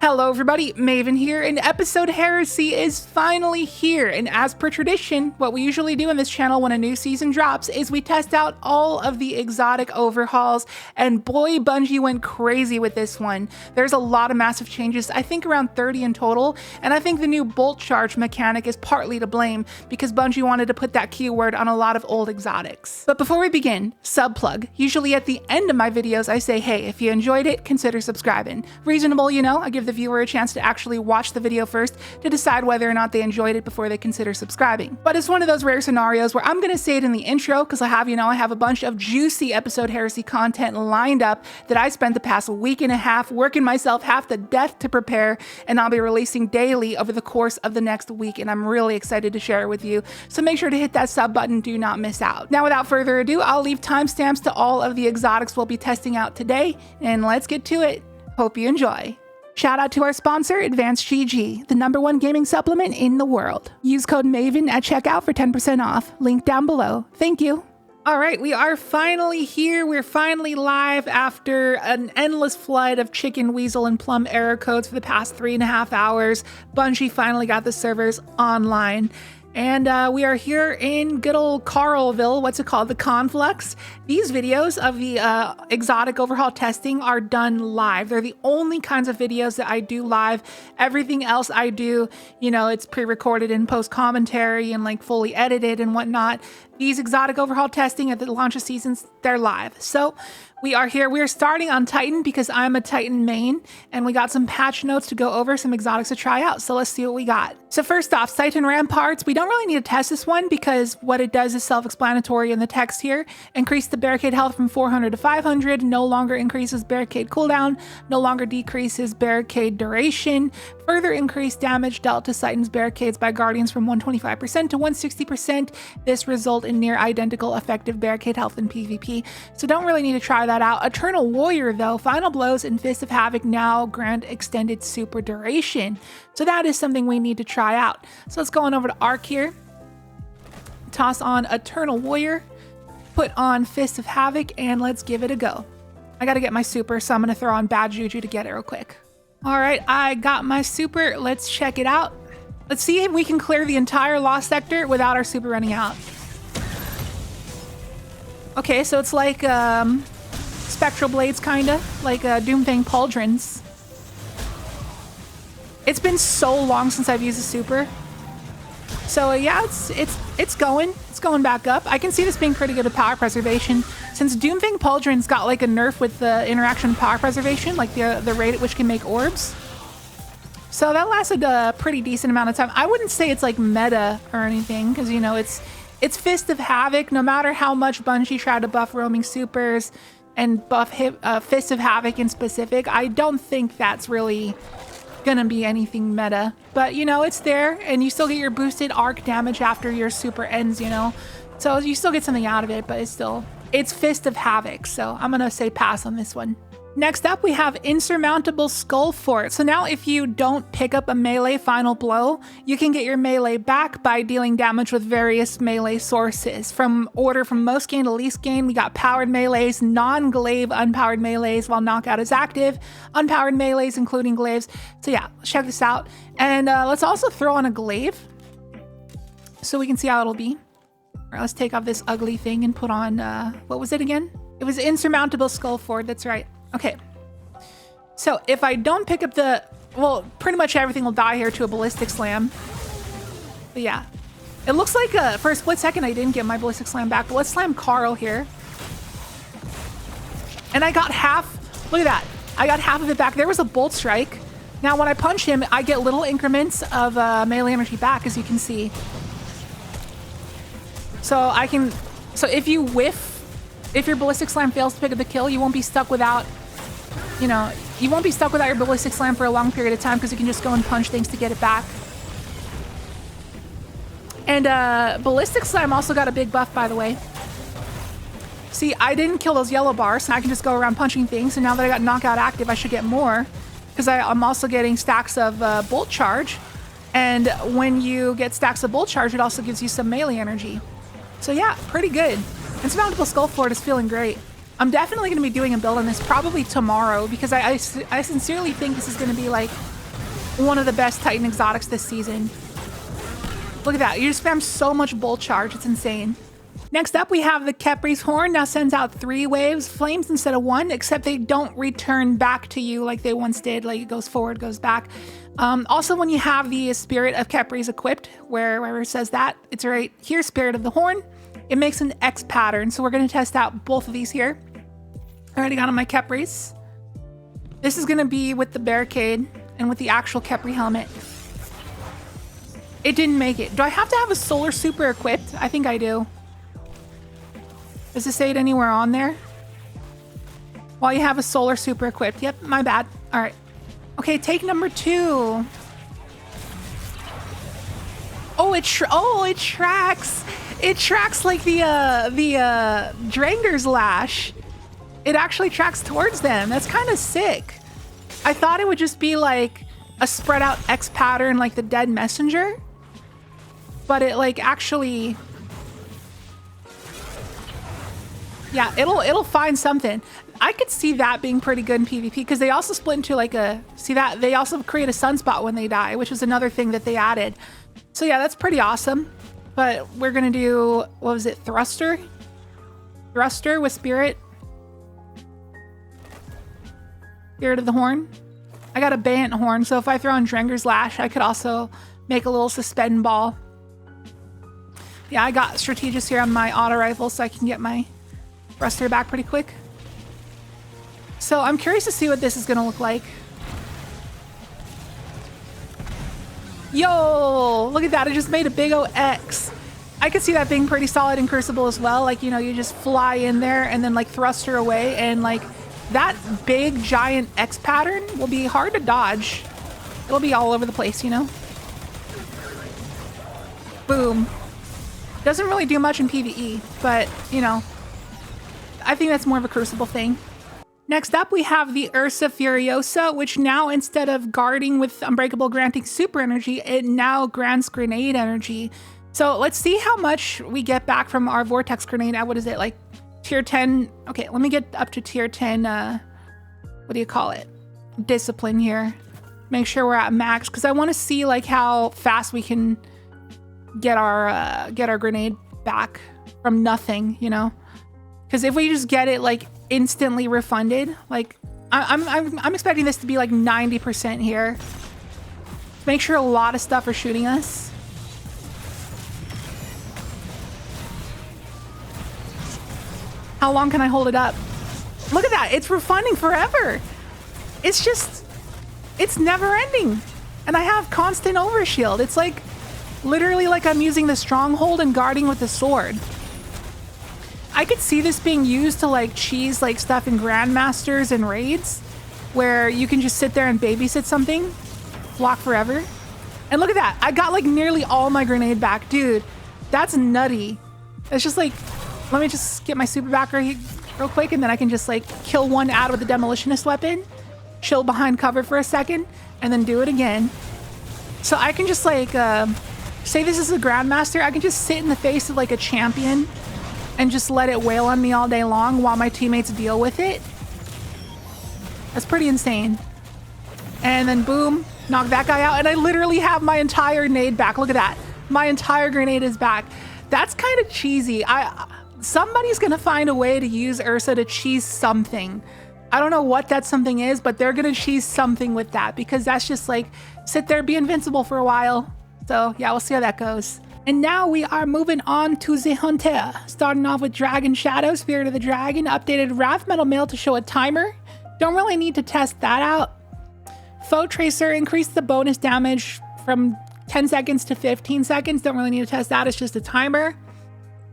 Hello everybody, Maven here, and episode Heresy is finally here, and as per tradition, what we usually do on this channel when a new season drops is we test out all of the exotic overhauls, and boy, Bungie went crazy with this one. There's a lot of massive changes, I think around 30 in total, and I think the new bolt charge mechanic is partly to blame because Bungie wanted to put that keyword on a lot of old exotics. But before we begin, sub plug. Usually at the end of my videos I say, hey, if you enjoyed it, consider subscribing. Reasonable, you know, I give the viewer a chance to actually watch the video first to decide whether or not they enjoyed it before they consider subscribing. But it's one of those rare scenarios where I'm gonna say it in the intro because I have a bunch of juicy episode Heresy content lined up that I spent the past week and a half working myself half to death to prepare, and I'll be releasing daily over the course of the next week, and I'm really excited to share it with you. So make sure to hit that sub button, do not miss out. Now without further ado, I'll leave timestamps to all of the exotics we'll be testing out today, and let's get to it. Hope you enjoy. Shout out to our sponsor, Advanced GG, the #1 gaming supplement in the world. Use code MAVEN at checkout for 10% off. Link down below. Thank you. All right, we are finally here. We're finally live after an endless flood of chicken, weasel, and plum error codes for the past 3.5 hours. Bungie finally got the servers online. And we are here in good old Carlville, what's it called? The Conflux. These videos of the exotic overhaul testing are done live. They're the only kinds of videos that I do live. Everything else I do, you know, it's pre-recorded and post-commentary and like fully edited and whatnot. These exotic overhaul testing at the launch of seasons, they're live. So we are here. We are starting on Titan because I'm a Titan main, and we got some patch notes to go over, some exotics to try out. So let's see what we got. So first off, Titan Ramparts. We don't really need to test this one because what it does is self-explanatory in the text here. Increase the barricade health from 400 to 500. No longer increases barricade cooldown. No longer decreases barricade duration. Further increase damage dealt to Titan's barricades by guardians from 125% to 160%. This result in near identical effective barricade health in PvP. So don't really need to try that out. Eternal Warrior though, Final Blows and Fist of Havoc now grant extended super duration. So that is something we need to try out. So let's go on over to Arc here. Toss on Eternal Warrior, put on Fist of Havoc, and let's give it a go. I gotta get my super, so I'm gonna throw on Bad Juju to get it real quick. All right, I got my super. Let's check it out. Let's see if we can clear the entire Lost Sector without our super running out. Okay, so it's like Spectral Blades, kinda like Doomfang Pauldrons. It's been so long since I've used a super, so yeah, it's going back up. I can see this being pretty good at power preservation since Doomfang Pauldrons got like a nerf with the interaction power preservation, like the rate at which can make orbs. So that lasted a pretty decent amount of time. I wouldn't say it's like meta or anything because, you know, it's Fist of Havoc. No matter how much Bungie tried to buff roaming supers and buff Fist of Havoc in specific, I don't think that's really gonna be anything meta. But, you know, it's there, and you still get your boosted arc damage after your super ends, you know? So you still get something out of it, but it's Fist of Havoc, so I'm gonna say pass on this one. Next up, we have Insurmountable Skullfort. So now if you don't pick up a melee final blow, you can get your melee back by dealing damage with various melee sources. From order from most gain to least gain, we got powered melees, non-glaive unpowered melees while knockout is active, unpowered melees including glaives. So yeah, let's check this out. And let's also throw on a glaive so we can see how it'll be. All right, let's take off this ugly thing and put on, what was it again? It was Insurmountable Skullfort, that's right. Okay, so if I don't pick up well, pretty much everything will die here to a Ballistic Slam. But yeah, it looks like for a split second I didn't get my Ballistic Slam back, but let's slam Carl here. And I got half, look at that. I got half of it back. There was a Bolt Strike. Now when I punch him, I get little increments of melee energy back, as you can see. So if you whiff, if your Ballistic Slam fails to pick up the kill, you won't be stuck without, you know, you won't be stuck without your Ballistic Slam for a long period of time because you can just go and punch things to get it back. And Ballistic Slam also got a big buff, by the way. See, I didn't kill those yellow bars, so I can just go around punching things, and now that I got Knockout active, I should get more because I'm also getting stacks of Bolt Charge. And when you get stacks of Bolt Charge, it also gives you some melee energy. So yeah, pretty good. Insurmountable Skullfort is feeling great. I'm definitely going to be doing a build on this probably tomorrow because I sincerely think this is going to be like one of the best Titan exotics this season. Look at that. You just spam so much bolt charge. It's insane. Next up, we have the Khepri's Horn. Now sends out 3 waves, flames instead of 1, except they don't return back to you like they once did. Like it goes forward, goes back. Also, when you have the Spirit of Khepri's equipped, wherever it says that, it's right here, Spirit of the Horn, it makes an X pattern. So we're going to test out both of these here. I already got on my Khepri's. This is going to be with the barricade and with the actual Khepri helmet. It didn't make it. Do I have to have a solar super equipped? I think I do. Does it say it anywhere on there? While you have a solar super equipped. Yep, my bad. All right. Okay, take number 2. Oh, it tracks. It tracks like the Dranger's Lash. It actually tracks towards them. That's kind of sick. I thought it would just be like a spread out X pattern like the Dead Messenger. But it like actually... Yeah, it'll find something. I could see that being pretty good in PvP because they also split into like a... See that? They also create a sunspot when they die, which is another thing that they added. So yeah, that's pretty awesome. But we're going to do... What was it? Thruster? Thruster with Spirit. Spirit of the Horn. I got a Bayant Horn, so if I throw on Dranger's Lash, I could also make a little suspend ball. Yeah, I got Strategist here on my auto rifle so I can get my thruster back pretty quick. So I'm curious to see what this is going to look like. Yo, look at that. It just made a big O X. I could see that being pretty solid in Crucible as well. Like, you know, you just fly in there and then like thruster away, and like that big giant X pattern will be hard to dodge. It'll be all over the place, you know? Boom. Doesn't really do much in PvE, but you know, I think that's more of a Crucible thing. Next up, we have the Ursa Furiosa, which now, instead of guarding with Unbreakable granting super energy, it now grants grenade energy. So let's see how much we get back from our Vortex grenade at, what is it, like tier 10? Okay, let me get up to tier 10, what do you call it? Discipline here. Make sure we're at max, because I want to see like how fast we can get our grenade back from nothing, you know? Because if we just get it like instantly refunded, like I'm expecting this to be like 90% here. Make sure a lot of stuff are shooting us. How long can I hold it up? Look at that, it's refunding forever. It's just, it's never ending. And I have constant overshield. It's like literally like I'm using the stronghold and guarding with the sword. I could see this being used to like cheese like stuff in Grandmasters and raids where you can just sit there and babysit something, block forever. And look at that, I got like nearly all my grenade back. Dude, that's nutty. It's just like, let me just get my super back real quick, and then I can just like kill one ad with the demolitionist weapon, chill behind cover for a second, and then do it again. So I can just like, say this is a Grandmaster, I can just sit in the face of like a champion and just let it wail on me all day long while my teammates deal with it. That's pretty insane. And then boom, knock that guy out, and I literally have my entire nade back. Look at that. My entire grenade is back. That's kind of cheesy. Somebody's gonna find a way to use Ursa to cheese something. I don't know what that something is, but they're gonna cheese something with that, because that's just like, sit there, be invincible for a while. So yeah, we'll see how that goes. And now we are moving on to the Hunter. Starting off with Dragon Shadow, Spirit of the Dragon, updated Wrath Metal Mail to show a timer. Don't really need to test that out. Foe Tracer increased the bonus damage from 10 seconds to 15 seconds. Don't really need to test that, it's just a timer.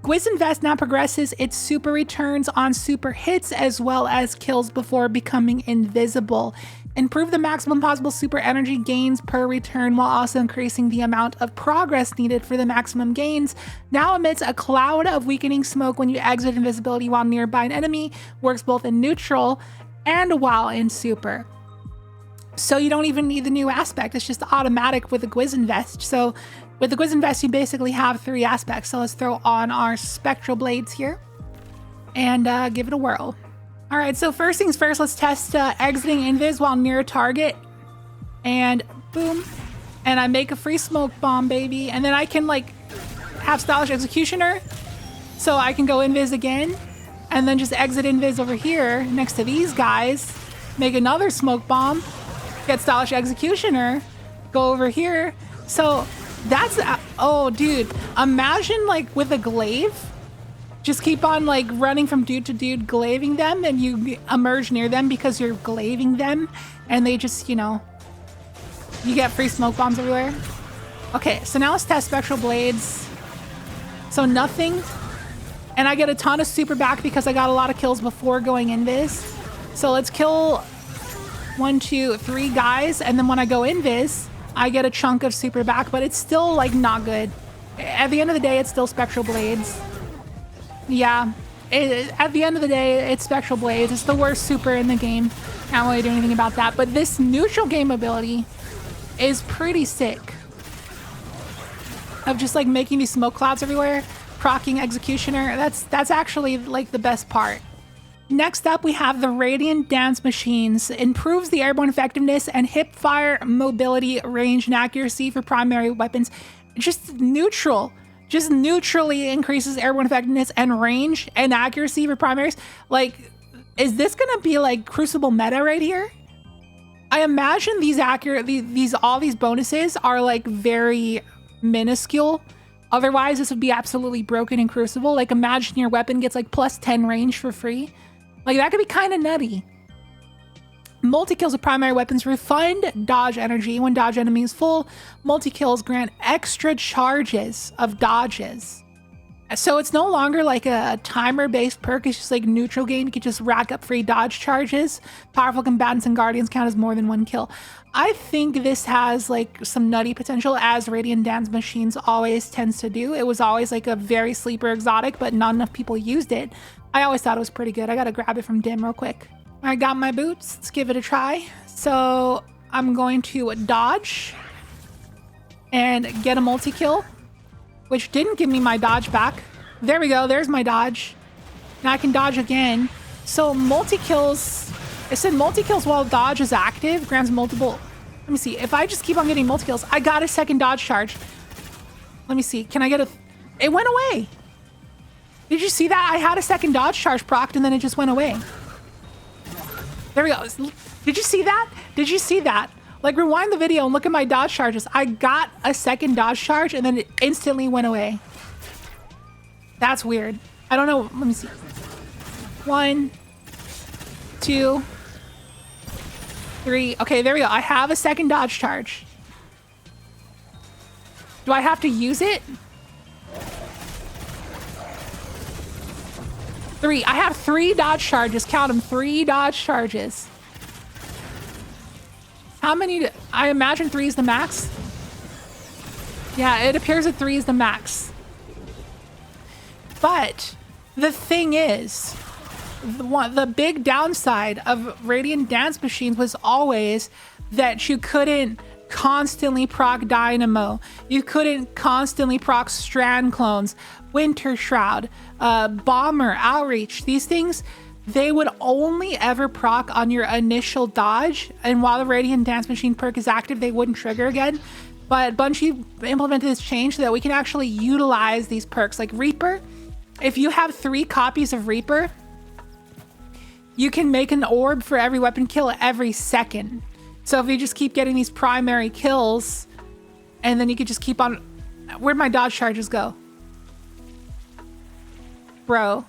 Gwisin Vest now progresses its super returns on super hits as well as kills before becoming invisible. Improve the maximum possible super energy gains per return while also increasing the amount of progress needed for the maximum gains. Now emits a cloud of weakening smoke when you exit invisibility while nearby an enemy. Works both in neutral and while in super. So you don't even need the new aspect, it's just automatic with the Gwisin Vest. So with the Gwisin Vest, you basically have 3 aspects. So let's throw on our Spectral Blades here and give it a whirl. All right, so first things first, let's test exiting invis while near a target. and boom. And I make a free smoke bomb, baby. And then I can like have Stylish Executioner. So I can go invis again. And then just exit invis over here next to these guys. Make another smoke bomb. Get Stylish Executioner. Go over here. So that's, oh dude. Imagine like with a glaive. Just keep on like running from dude to dude, glaving them. And you emerge near them because you're glaving them. And they just, you know. You get free smoke bombs everywhere. Okay, so now let's test Spectral Blades. So nothing. And I get a ton of super back because I got a lot of kills before going invis. So let's kill 1, 2, 3 guys. And then when I go invis, I get a chunk of super back, but it's still like not good. At the end of the day, it's still Spectral Blades. Yeah, at the end of the day, it's Spectral Blades. It's the worst super in the game. Can't really do anything about that. But this neutral game ability is pretty sick. Of just like making these smoke clouds everywhere, proccing Executioner. That's actually like the best part. Next up, we have the Radiant Dance Machines. Improves the airborne effectiveness and hip fire mobility, range, and accuracy for primary weapons. Just neutral. Just neutrally increases airborne effectiveness and range and accuracy for primaries. Like, is this gonna be like Crucible meta right here? I imagine all these bonuses are like very minuscule. Otherwise, this would be absolutely broken in Crucible. Like, imagine your weapon gets like plus 10 range for free. Like, that could be kind of nutty. Multi-kills of primary weapons refund dodge energy. When dodge enemy is full, multi-kills grant extra charges of dodges. So it's no longer like a timer-based perk. It's just like neutral game. You can just rack up free dodge charges. Powerful combatants and guardians count as more than 1 kill. I think this has like some nutty potential, as Radiant Dance Machines always tends to do. It was always like a very sleeper exotic, but not enough people used it. I always thought it was pretty good. I gotta grab it from Dim real quick. I got my boots. Let's give it a try. So I'm going to dodge and get a multi-kill, which didn't give me my dodge back. There we go. There's my dodge. Now I can dodge again. So multi-kills. It said multi-kills while dodge is active. Grants multiple. Let me see. If I just keep on getting multi-kills, I got a second dodge charge. Let me see. Can I get a... It went away. Did you see that? I had a second dodge charge procced and then it just went away. There we go. Did you see that? Did you see that? Like, rewind the video and look at my dodge charges. I got a second dodge charge and then it instantly went away. That's weird. I don't know. Let me see. 1, 2, 3. Okay, there we go. I have a second dodge charge. Do I have to use it? 3. I have 3 dodge charges. Count them. 3 dodge charges. How many? I imagine 3 is the max. Yeah, it appears that 3 is the max. But the thing is, the big downside of Radiant Dance Machines was always that you couldn't constantly proc Dynamo. You couldn't constantly proc Strand Clones, Winter Shroud, Bomber, Outreach. These things, they would only ever proc on your initial dodge, and while the Radiant Dance Machine perk is active, they wouldn't trigger again. But Bungie implemented this change so that we can actually utilize these perks. Like Reaper, if you have 3 copies of Reaper, you can make an orb for every weapon kill every second. So if you just keep getting these primary kills, and then you could just keep on... Where'd my dodge charges go? Bro.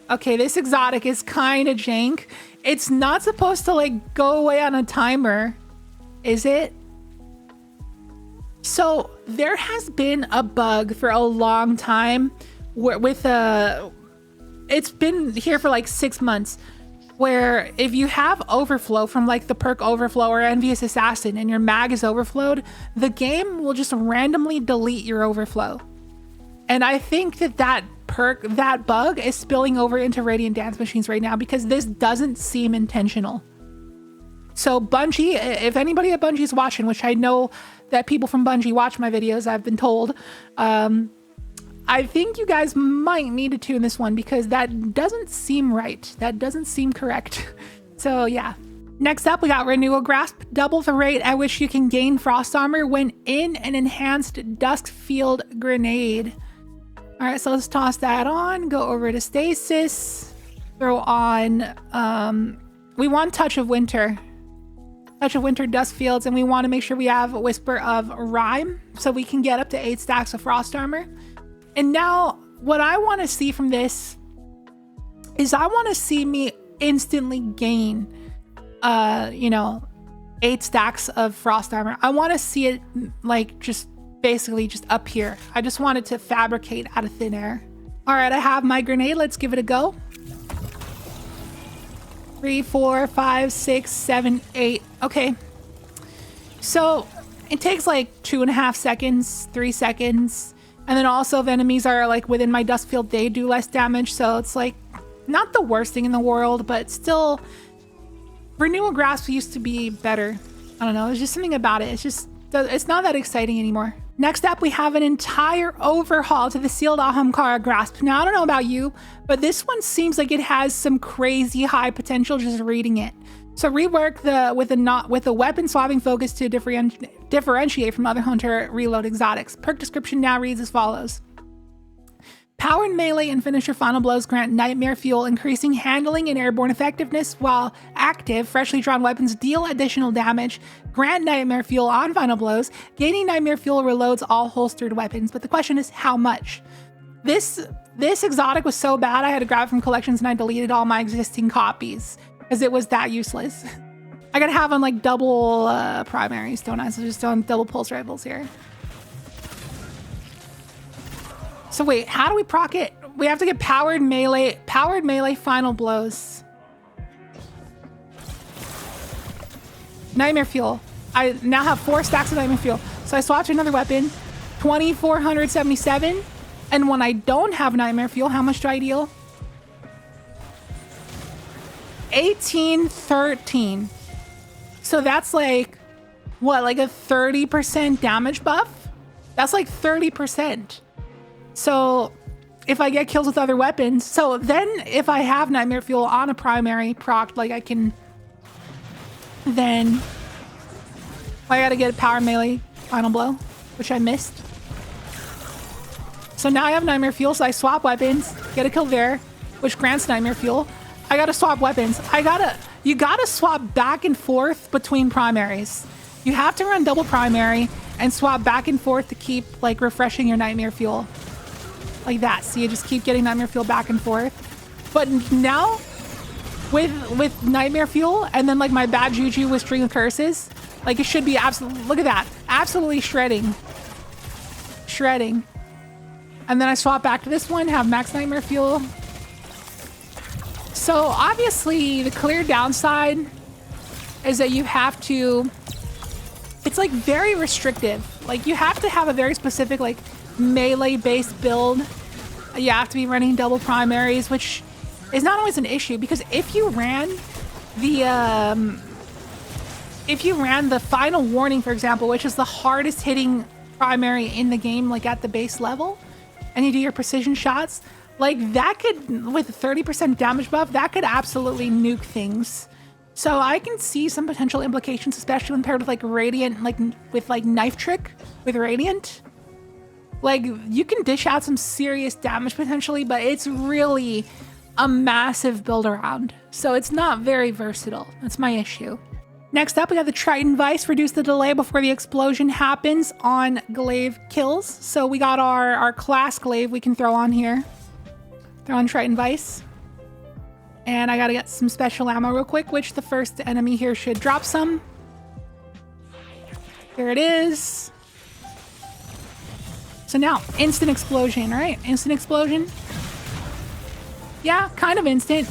Okay, this exotic is kind of jank. It's not supposed to like go away on a timer, is it? So there has been a bug for a long time where it's been here for like 6 months, where if you have overflow from like the perk overflow or envious assassin and your mag is overflowed, the game will just randomly delete your overflow. And I think that bug is spilling over into Radiant Dance Machines right now because this doesn't seem intentional. So Bungie, if anybody at Bungie is watching, which I know that people from Bungie watch my videos, I've been told, I think you guys might need to tune this one because that doesn't seem right. That doesn't seem correct. So yeah. Next up, we got Renewal Grasp. Double the rate at which you can gain Frost Armor when in an enhanced Dusk Field grenade. All right, so let's toss that on. Go over to Stasis. Throw on, we want Touch of Winter. Touch of Winter Dusk Fields, and we want to make sure we have a Whisper of Rime so we can get up to 8 stacks of Frost Armor. And now, what I want to see from this is I want to see me instantly gain, 8 stacks of Frost Armor. I want to see it like just basically just up here. I just want it to fabricate out of thin air. All right, I have my grenade. Let's give it a go. 3, 4, 5, 6, 7, 8. Okay. So it takes like 2.5 seconds, 3 seconds. And then also if enemies are like within my dust field, they do less damage. So it's like not the worst thing in the world, but still Renewal Grasp used to be better. I don't know. There's just something about it. It's not that exciting anymore. Next up, we have an entire overhaul to the sealed Ahamkara Grasp. Now, I don't know about you, but this one seems like it has some crazy high potential just reading it. So rework with a weapon swapping focus to differentiate from other hunter reload exotics. Perk description now reads as follows. Powered melee and finisher final blows grant nightmare fuel, increasing handling and airborne effectiveness, while active, freshly drawn weapons deal additional damage, grant nightmare fuel on final blows. Gaining nightmare fuel reloads all holstered weapons, but the question is how much? This exotic was so bad I had to grab it from collections and I deleted all my existing copies because it was that useless. I gotta have on like double primaries, don't I? So just on double pulse rifles here. So wait, how do we proc it? We have to get powered melee final blows. Nightmare fuel. I now have 4 stacks of nightmare fuel. So I swapped to another weapon, 2,477. And when I don't have nightmare fuel, how much do I deal? 1813. So that's like, what, like a 30% damage buff? That's like 30%. So if I get kills with other weapons, so then if I have nightmare fuel on a primary proc, like I can then, I gotta get a power melee final blow, which I missed. So now I have nightmare fuel, so I swap weapons, get a kill there, which grants nightmare fuel. I gotta swap weapons. You gotta swap back and forth between primaries. You have to run double primary and swap back and forth to keep like refreshing your nightmare fuel. Like that. So you just keep getting nightmare fuel back and forth. But now with nightmare fuel and then like my bad juju with string of curses, like it should be absolutely, look at that, absolutely shredding. And then I swap back to this one, have max nightmare fuel. So obviously the clear downside is that you have to, it's like very restrictive. Like you have to have a very specific like melee based build. You have to be running double primaries, which is not always an issue because if you ran the final warning, for example, which is the hardest hitting primary in the game, like at the base level, and you do your precision shots, like that could, with a 30% damage buff, that could absolutely nuke things. So I can see some potential implications, especially when paired with like Radiant, like with like Knife Trick with Radiant. Like you can dish out some serious damage potentially, but it's really a massive build around. So it's not very versatile. That's my issue. Next up, we got the Triton Vice. Reduce the delay before the explosion happens on glaive kills. So we got our class glaive we can throw on here. Throw on Triton Vice. And I gotta get some special ammo real quick, which the first enemy here should drop some. Here it is. So now, instant explosion, right? Instant explosion. Yeah, kind of instant.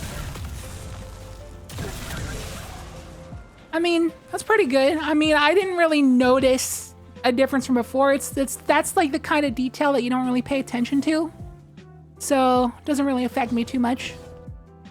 I mean, that's pretty good. I mean, I didn't really notice a difference from before. That's like the kind of detail that you don't really pay attention to. So, it doesn't really affect me too much.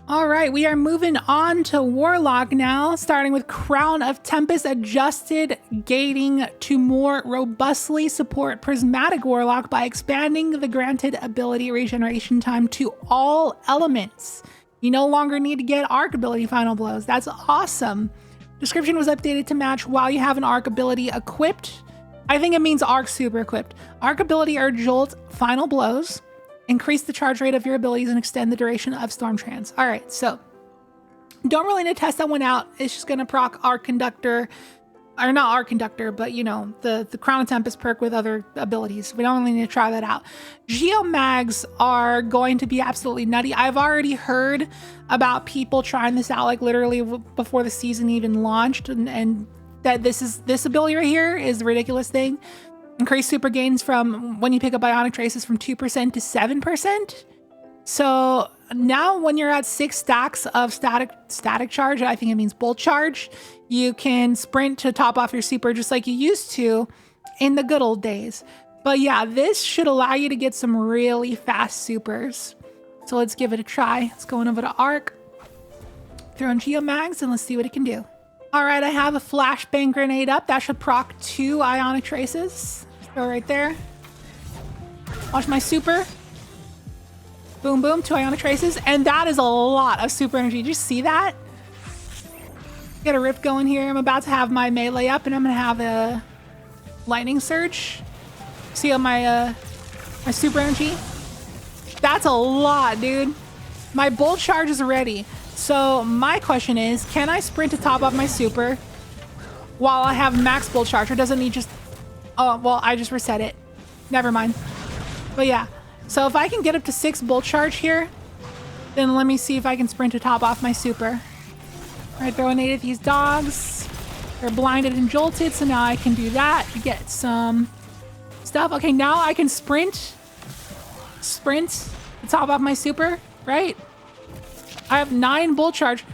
All right, we are moving on to Warlock now, starting with Crown of Tempest adjusted gating to more robustly support Prismatic Warlock by expanding the granted ability regeneration time to all elements. You no longer need to get arc ability final blows. That's awesome. Description was updated to match while you have an arc ability equipped. I think it means arc super equipped. Arc ability or jolt final blows. Increase the charge rate of your abilities and extend the duration of storm trance. All right, so don't really need to test that one out. It's just going to proc Arc Conductor, or not Arc Conductor, but you know, the Crown of Tempest perk with other abilities. We don't really need to try that out. Geomags are going to be absolutely nutty. I've already heard about people trying this out like literally before the season even launched, and that this ability right here is the ridiculous thing. Increase super gains from when you pick up Ionic Traces from 2% to 7%. So now when you're at 6 stacks of static charge, I think it means bolt charge, you can sprint to top off your super just like you used to in the good old days. But yeah, this should allow you to get some really fast supers. So let's give it a try. Let's go on over to Arc, throw in Geomags, and let's see what it can do. All right, I have a Flashbang Grenade up. That should proc 2 Ionic Traces. Go right there. Watch my super. Boom, boom, 2 Ionic Traces. And that is a lot of super energy. Did you see that? Get a Rift going here. I'm about to have my melee up, and I'm going to have a Lightning Surge. See all my super energy? That's a lot, dude. My Bolt Charge is ready. So my question is, can I sprint to top off my super while I have max Bolt Charge, or does it need just... Oh, well, I just reset it. Never mind. But yeah. So if I can get up to 6 Bolt Charge here, then let me see if I can sprint to top off my super. All right, throwing 8 of these dogs. They're blinded and jolted, so now I can do that to get some stuff. Okay, now I can sprint to top off my super, right? I have 9 Bolt Charge.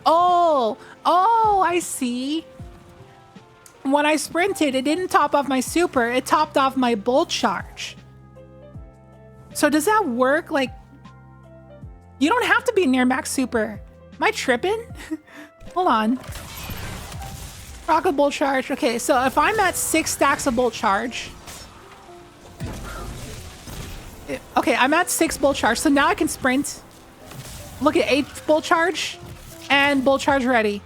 Oh, I see. When I sprinted, it didn't top off my super, it topped off my Bolt Charge. So does that work? Like, you don't have to be near max super. Am I tripping? Hold on. Rocket Bolt Charge. Okay, so if I'm at 6 stacks of Bolt Charge. Okay, I'm at 6 Bolt Charge. So now I can sprint. Look at 8 Bolt Charge and Bolt Charge ready.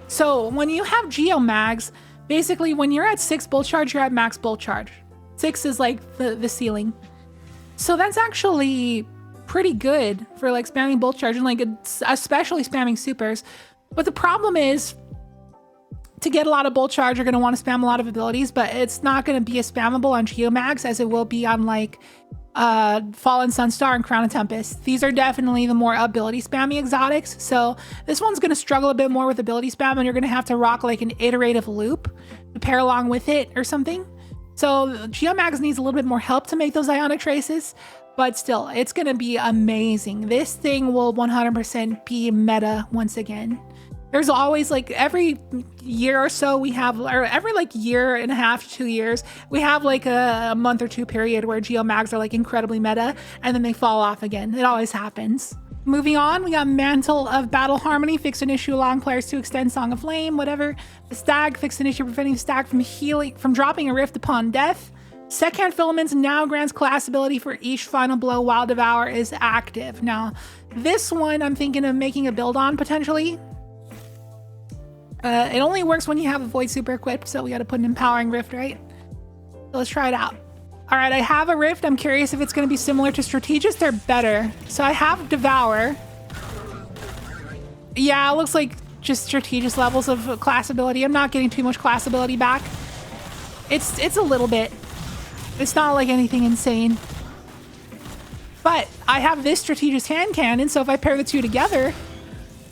So when you have Geomags, basically when you're at 6 Bolt Charge, you're at max Bolt Charge. 6 is like the ceiling. So that's actually pretty good for like spamming Bolt Charge and like especially spamming supers. But the problem is, to get a lot of Bolt Charge, you're going to want to spam a lot of abilities, but it's not going to be as spammable on Geomags as it will be on like Fallen Sunstar and Crown of Tempest. These are definitely the more ability spammy exotics. So this one's going to struggle a bit more with ability spam, and you're going to have to rock like an iterative loop to pair along with it or something. So Geomags needs a little bit more help to make those Ionic Traces, but still, it's going to be amazing. This thing will 100% be meta once again. There's always like every year or so we have, or every like year and a half, 2 years, we have like a month or 2 period where Geomags are like incredibly meta and then they fall off again. It always happens. Moving on, we got Mantle of Battle Harmony, fix an issue allowing players to extend Song of Flame, whatever. The Stag, fix an issue preventing the Stag from dropping a rift upon death. Secant Filaments now grants class ability for each final blow while Devour is active. Now, this one I'm thinking of making a build on potentially. It only works when you have a Void super equipped, so we got to put an Empowering Rift, right? So let's try it out. All right, I have a Rift. I'm curious if it's going to be similar to Strategist or better. So I have Devour. Yeah, it looks like just Strategist levels of class ability. I'm not getting too much class ability back. It's a little bit. It's not like anything insane. But I have this Strategist hand cannon, so if I pair the two together,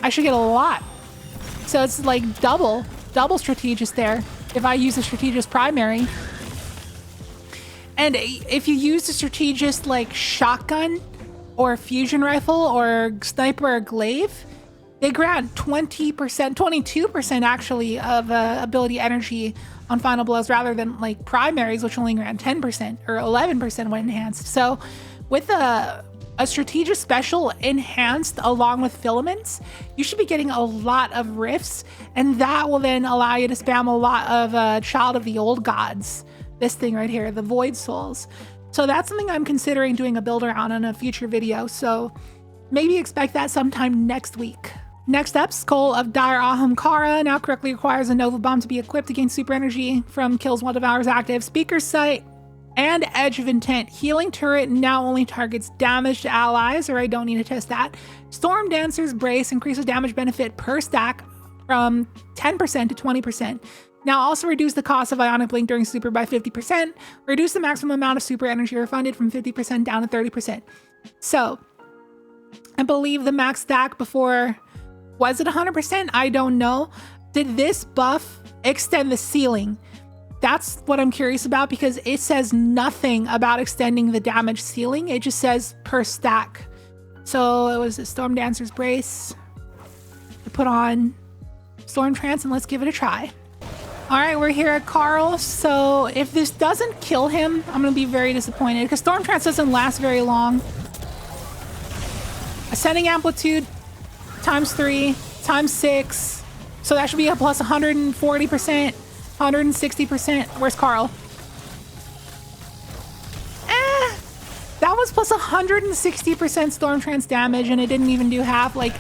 I should get a lot. So it's like double Strategist there if I use a Strategist primary. And if you use a Strategist like shotgun or fusion rifle or sniper or glaive, they grant 20%, 22% actually of ability energy on final blows rather than like primaries, which only grant 10% or 11% when enhanced. So with a Strategist special enhanced along with filaments, you should be getting a lot of rifts, and that will then allow you to spam a lot of Child of the Old Gods. This thing right here, the Void Souls. So that's something I'm considering doing a build around in a future video. So maybe expect that sometime next week. Next up, Skull of Dire Ahamkara now correctly requires a Nova Bomb to be equipped to gain super energy from kills while Devour's active. Speaker Sight and Edge of Intent. Healing Turret now only targets damaged allies, or I don't need to test that. Stormdancer's Brace increases damage benefit per stack from 10% to 20%. Now also reduce the cost of Ionic Blink during super by 50%. Reduce the maximum amount of super energy refunded from 50% down to 30%. So, I believe the max stack before... Was it 100%? I don't know. Did this buff extend the ceiling? That's what I'm curious about because it says nothing about extending the damage ceiling. It just says per stack. So it was a Stormdancer's Brace. I put on Storm Trance and let's give it a try. All right, we're here at Carl. So if this doesn't kill him, I'm going to be very disappointed because Storm Trance doesn't last very long. Ascending Amplitude times 3 times 6, so that should be a plus 140%, 160%. Where's Carl? That was plus 160% Storm Trance damage, and it didn't even do half. Like,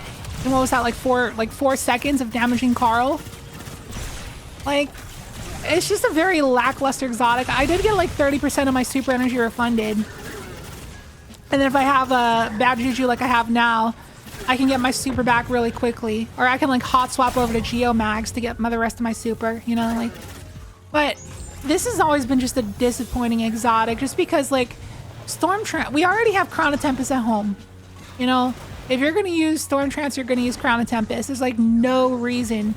and what was that? Like 4 seconds of damaging Carl. Like, it's just a very lackluster exotic. I did get like 30% of my super energy refunded, and then if I have a bad juju like I have now, I can get my super back really quickly, or I can like hot swap over to Geomags to get the rest of my super, you know, like. But this has always been just a disappointing exotic, just because like Storm Trance, we already have Crown of Tempest at home, you know. If you're going to use Storm Trance, you're going to use Crown of Tempest. There's like no reason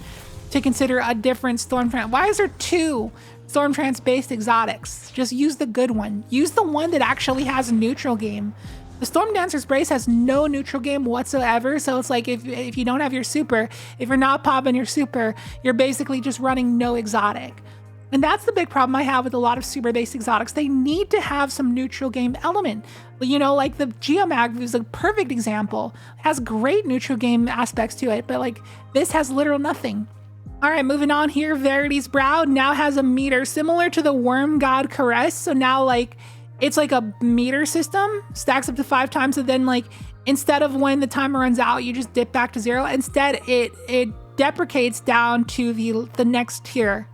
to consider a different Storm Trance. Why is there 2 Storm Trance based exotics? Just use the good one. Use the one that actually has a neutral game. The Stormdancer's Brace has no neutral game whatsoever, so it's like if you don't have your super, if you're not popping your super, you're basically just running no exotic. And that's the big problem I have with a lot of super-based exotics. They need to have some neutral game element. You know, like the Geomag is a perfect example. It has great neutral game aspects to it, but like this has literal nothing. All right, moving on here, Verity's Brow now has a meter similar to the Worm God Caress, so now like it's like a meter system, stacks up to 5 times, and then like instead of when the timer runs out, you just dip back to 0. Instead, it deprecates down to the next tier.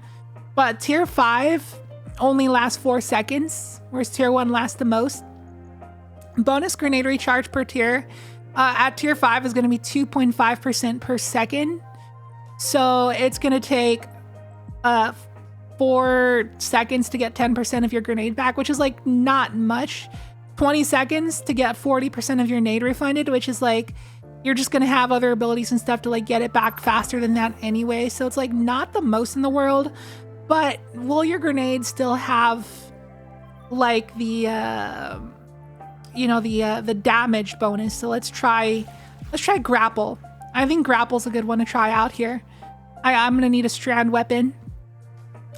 But tier 5 only lasts 4 seconds, whereas tier 1 lasts the most. Bonus grenade recharge per tier at tier 5 is going to be 2.5% per second. So it's going to take 4 seconds to get 10% of your grenade back, which is like not much. 20 seconds to get 40% of your nade refunded, which is like you're just going to have other abilities and stuff to like get it back faster than that anyway. So it's like not the most in the world, but will your grenades still have like the the damage bonus? So let's try grapple. I think grapple's a good one to try out here. I'm gonna need a strand weapon,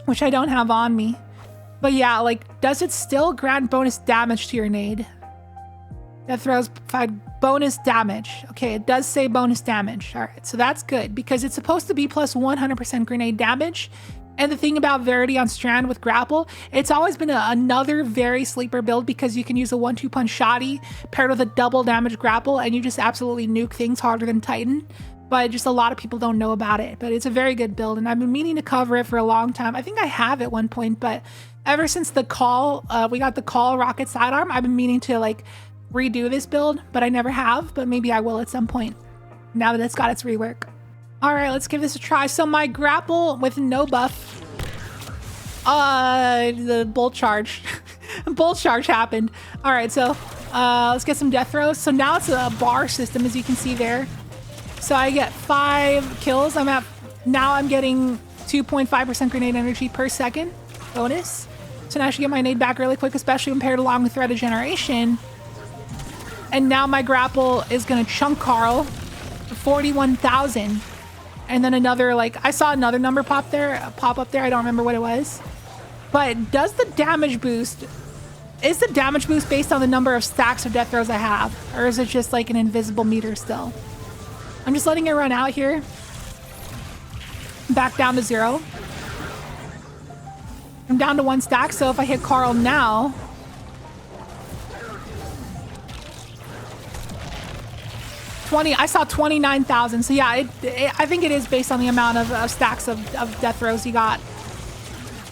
which I don't have on me. But yeah, like, does it still grant bonus damage to your nade? That throws provide bonus damage. Okay, it does say bonus damage. All right, so that's good because it's supposed to be plus 100% grenade damage. And the thing about Verity on Strand with Grapple, it's always been another very sleeper build because you can use a 1-2 punch shoddy paired with a double damage grapple and you just absolutely nuke things harder than Titan. But just a lot of people don't know about it. But it's a very good build and I've been meaning to cover it for a long time. I think I have at one point, but ever since the call, we got the call rocket sidearm, I've been meaning to like redo this build, but I never have, but maybe I will at some point now that it's got its rework. All right, let's give this a try. So my grapple with no buff, the bolt charge, bolt charge happened. All right, so let's get some death throws. So now it's a bar system, as you can see there. So I get 5 kills. I'm getting 2.5% grenade energy per second bonus. So now I should get my nade back really quick, especially when paired along with Thread of Generation. And now my grapple is gonna chunk Carl, 41,000. And then another, like, I saw another number pop up there. I don't remember what it was. But does the damage boost, is the damage boost based on the number of stacks of death throws I have? Or is it just like an invisible meter still? I'm just letting it run out here. Back down to 0. I'm down to 1 stack, so if I hit Carl now, I saw 29,000. So yeah, I think it is based on the amount of stacks of death throws you got.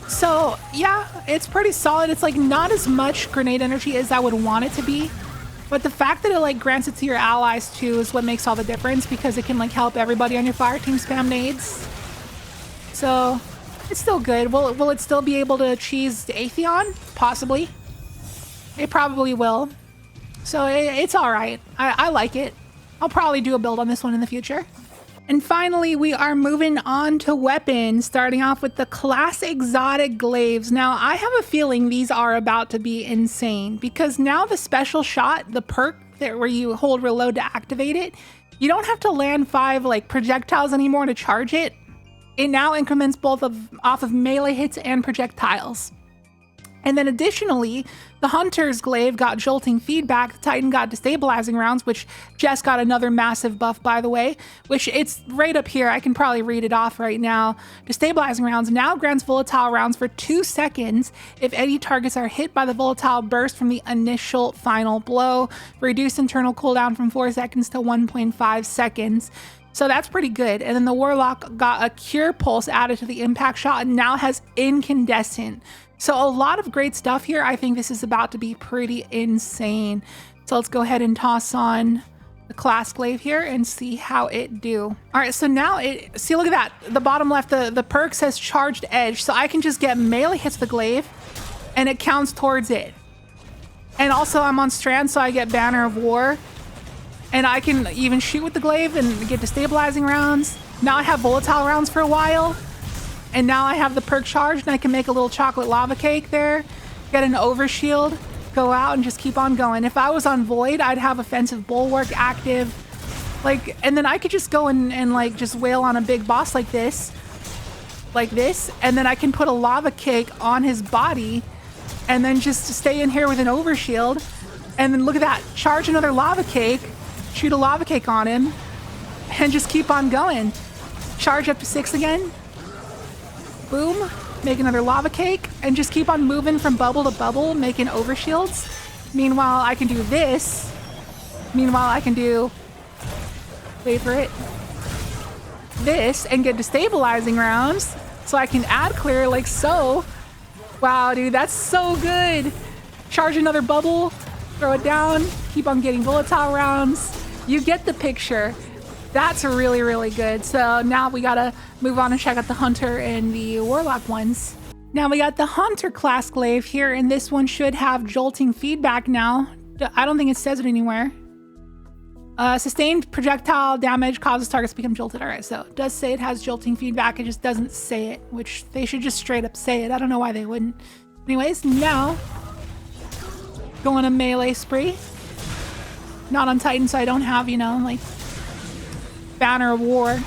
So yeah, it's pretty solid. It's like not as much grenade energy as I would want it to be. But the fact that it like grants it to your allies too is what makes all the difference, because it can like help everybody on your fire team spam nades. So it's still good. Will it still be able to cheese Atheon? Possibly. It probably will. So it's all right. I like it. I'll probably do a build on this one in the future. And finally, we are moving on to weapons, starting off with the class exotic glaives. Now, I have a feeling these are about to be insane, because now the special shot, the perk where you hold reload to activate it, you don't have to land 5 like projectiles anymore to charge it. It now increments both off of melee hits and projectiles. And then additionally, the Hunter's Glaive got jolting feedback, the Titan got destabilizing rounds, which Jess got another massive buff, by the way, which it's right up here. I can probably read it off right now. Destabilizing rounds now grants volatile rounds for 2 seconds if any targets are hit by the volatile burst from the initial final blow. Reduced internal cooldown from 4 seconds to 1.5 seconds. So that's pretty good. And then the Warlock got a Cure Pulse added to the impact shot and now has Incandescent. So a lot of great stuff here. I think this is about to be pretty insane. So let's go ahead and toss on the class glaive here and see how it do. All right, so now see, look at that. The bottom left, the perk says charged edge. So I can just get melee hits the glaive and it counts towards it. And also I'm on strand, so I get Banner of War. And I can even shoot with the glaive and get destabilizing rounds. Now I have volatile rounds for a while. And now I have the perk charged and I can make a little chocolate lava cake there, get an overshield, go out and just keep on going. If I was on Void, I'd have offensive bulwark active, like, and then I could just go and like just wail on a big boss like this, and then I can put a lava cake on his body and then just stay in here with an overshield. And then look at that, charge another lava cake, shoot a lava cake on him and just keep on going. Charge up to 6 again. Boom, make another lava cake, and just keep on moving from bubble to bubble, making overshields. Meanwhile, I can do this. Meanwhile, I can do, wait for it, this, and get destabilizing rounds, so I can add clear like so. Wow, dude, that's so good. Charge another bubble, throw it down, keep on getting volatile rounds. You get the picture. That's really, really good. So now we gotta move on and check out the Hunter and the Warlock ones. Now we got the Hunter class glaive here, and this one should have jolting feedback now. I don't think it says it anywhere. Sustained projectile damage causes targets to become jolted. All right, so it does say it has jolting feedback. It just doesn't say it, which they should just straight up say it. I don't know why they wouldn't. Anyways, now go on a melee spree. Not on Titan, so I don't have, you know, like Banner of War.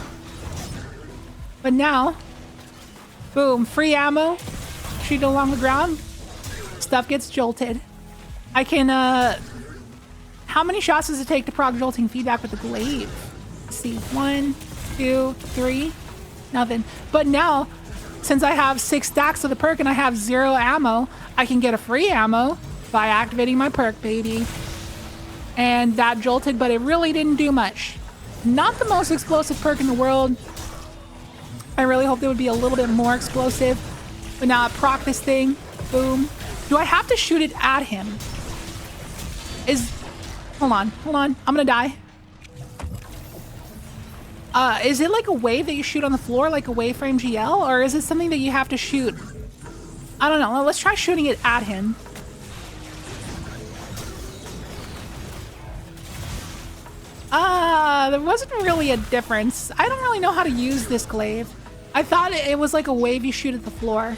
But now, boom, free ammo, shoot along the ground, stuff gets jolted. I can, how many shots does it take to proc jolting feedback with the glaive? Let's see, 1, 2, 3, nothing. But now, since I have 6 stacks of the perk and I have 0 ammo, I can get a free ammo by activating my perk, baby. And that jolted, but it really didn't do much. Not the most explosive perk in the world. I really hope they would be a little bit more explosive. But now I proc this thing. Boom. Do I have to shoot it at him? Hold on. I'm gonna die. Is it like a wave that you shoot on the floor, like a wave frame GL? Or is it something that you have to shoot? I don't know. Well, let's try shooting it at him. There wasn't really a difference. I don't really know how to use this glaive. I thought it was like a wave you shoot at the floor,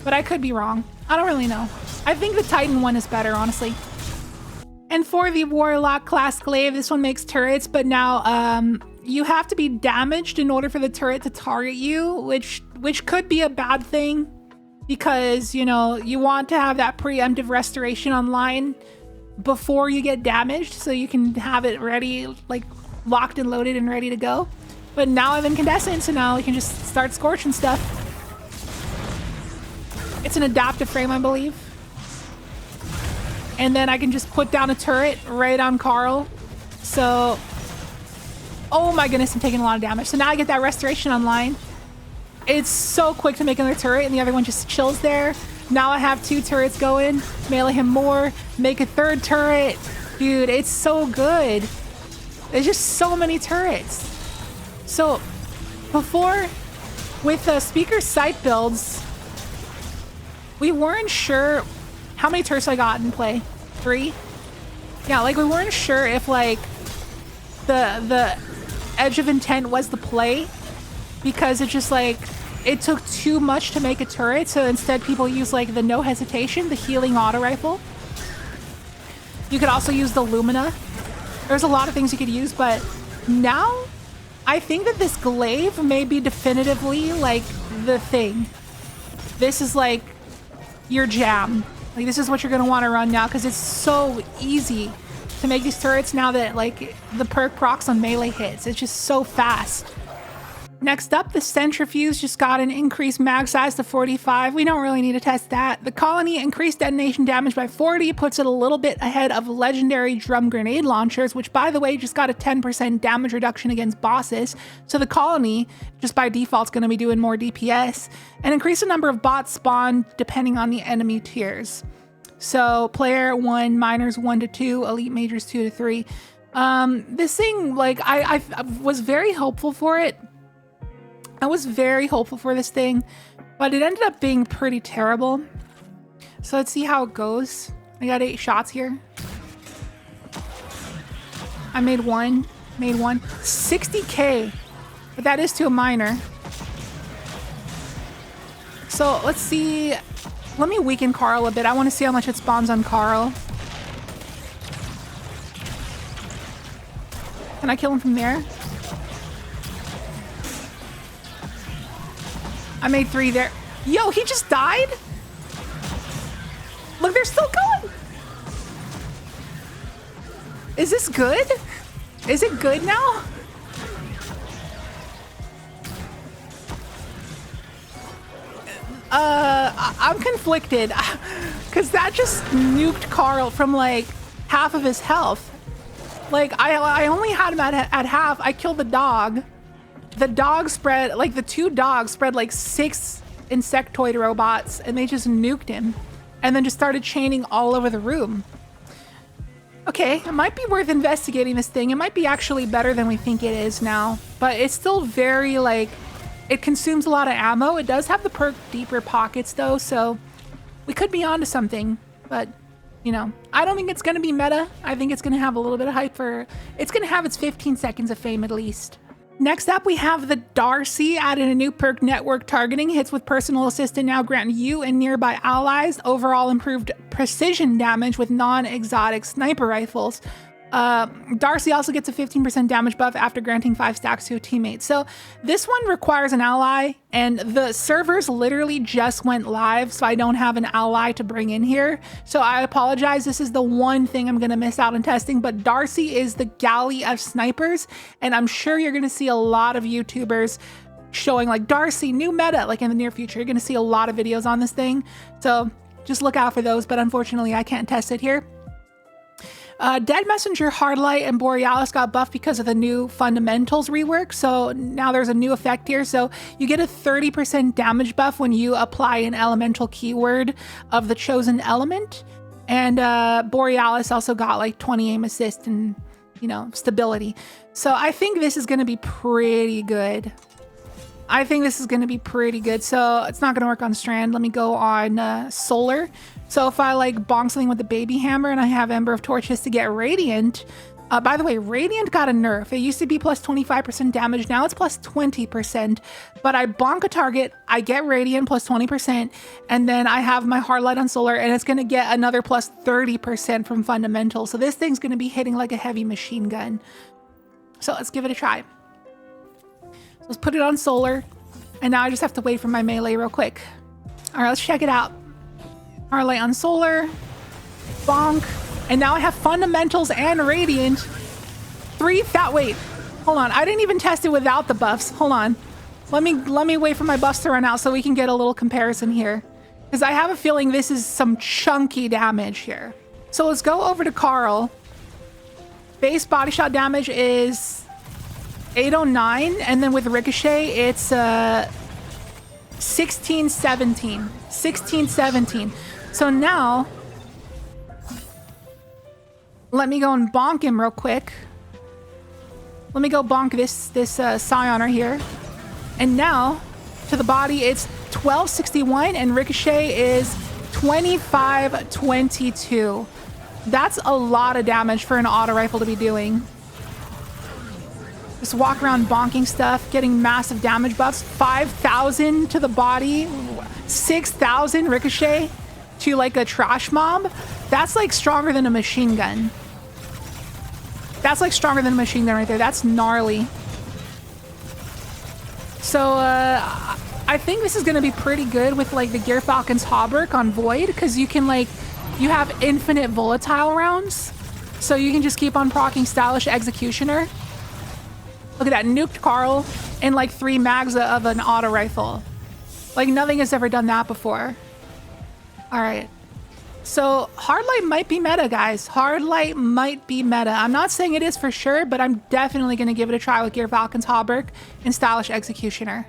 but I could be wrong. I don't really know. I think the Titan one is better, honestly. And for the Warlock class glaive, this one makes turrets, but now you have to be damaged in order for the turret to target you, which could be a bad thing, because, you know, you want to have that preemptive restoration online before you get damaged, so you can have it ready, like locked and loaded and ready to go. But now I'm incandescent, so now we can just start scorching stuff. It's an adaptive frame, I believe. And then I can just put down a turret right on Carl. So Oh my goodness, I'm taking a lot of damage. So now I get that restoration online. It's so quick to make another turret, and the other one just chills there. Now I have 2 turrets going. Melee him more. Make a 3rd turret. Dude, it's so good. There's just so many turrets. So before, with speaker sight builds, we weren't sure how many turrets I got in play. 3? Yeah, like we weren't sure if like the edge of intent was the play, because it's just like it took too much to make a turret. So instead people use like the no hesitation, the healing auto rifle. You could also use the Lumina. There's a lot of things you could use, but now I think that this glaive may be definitively like the thing. This is like your jam. Like this is what you're gonna want to run now, because it's so easy to make these turrets now that like the perk procs on melee hits. It's just so fast. Next up, the Centrifuge just got an increased mag size to 45. We don't really need to test that. The Colony increased detonation damage by 40, puts it a little bit ahead of legendary drum grenade launchers, which by the way just got a 10% damage reduction against bosses. So the Colony, just by default, is going to be doing more DPS, and increase the number of bots spawned depending on the enemy tiers. So player 1, minors 1 to 2, elite majors 2 to 3. This thing, like I was very hopeful for it. I was very hopeful for this thing, but it ended up being pretty terrible. So let's see how it goes. I got 8 shots here. I made one. 60k, but that is to a minor. So let's see. Let me weaken Carl a bit. I want to see how much it spawns on Carl. Can I kill him from there? I made 3 there. Yo, he just died? Look, they're still going. Is this good? Is it good now? I'm conflicted because that just nuked Carl from like half of his health. Like I only had him at half. I killed the dog. The dog spread, like the 2 dogs spread like 6 insectoid robots, and they just nuked him and then just started chaining all over the room. Okay, it might be worth investigating this thing. It might be actually better than we think it is now, but it's still very like, it consumes a lot of ammo. It does have the perk Deeper Pockets though, so we could be onto something, but you know, I don't think it's going to be meta. I think it's going to have a little bit of hype for, it's going to have its 15 seconds of fame at least. Next up, we have the Darcy, added a new perk, Network Targeting. Hits with Personal Assistant now grant you and nearby allies overall improved precision damage with non-exotic sniper rifles. Darcy also gets a 15% damage buff after granting 5 stacks to a teammate. So this one requires an ally, and the servers literally just went live, so I don't have an ally to bring in here. So I apologize. This is the one thing I'm going to miss out on testing, but Darcy is the galley of snipers, and I'm sure you're going to see a lot of YouTubers showing like Darcy, new meta, like in the near future. You're going to see a lot of videos on this thing. So just look out for those, but unfortunately I can't test it here. Dead Messenger, Hardlight, and Borealis got buffed because of the new fundamentals rework. So now there's a new effect here. So you get a 30% damage buff when you apply an elemental keyword of the chosen element. And Borealis also got like 20 aim assist and, you know, stability. So I think this is going to be pretty good. So it's not going to work on Strand. Let me go on Solar. So if I like bonk something with the baby hammer and I have Ember of Torches to get Radiant. By the way, Radiant got a nerf. It used to be plus 25% damage. Now it's plus 20%. But I bonk a target, I get Radiant plus 20, and then I have my Hardlight on Solar, and it's going to get another plus 30% from Fundamental. So this thing's going to be hitting like a heavy machine gun. So let's give it a try. So let's put it on Solar, and now I just have to wait for my melee real quick. All right, let's check it out. Hardlight on Solar, bonk, and now I have Fundamentals and Radiant. Wait, hold on. I didn't even test it without the buffs. Hold on. Let me wait for my buffs to run out so we can get a little comparison here, because I have a feeling this is some chunky damage here. So let's go over to Carl. Base body shot damage is 809, and then with Ricochet, it's 1617. 1617. So now, let me go and bonk him real quick. Let me go bonk this Scion right here. And now, to the body, it's 1261, and Ricochet is 2522. That's a lot of damage for an auto rifle to be doing. Just walk around bonking stuff, getting massive damage buffs. 5,000 to the body, 6,000 Ricochet to like a trash mob. That's like stronger than a machine gun. That's like stronger than a machine gun right there. That's gnarly. So I think this is going to be pretty good with like the Gear Falcon's Hauberk on Void, because you can like, you have infinite volatile rounds. So you can just keep on proccing Stylish Executioner. Look at that, nuked Carl in like 3 mags of an auto rifle. Like nothing has ever done that before. All right. So Hardlight might be meta, guys. Hardlight might be meta. I'm not saying it is for sure, but I'm definitely going to give it a try with Gear Falcon's Hauberk and Stylish Executioner.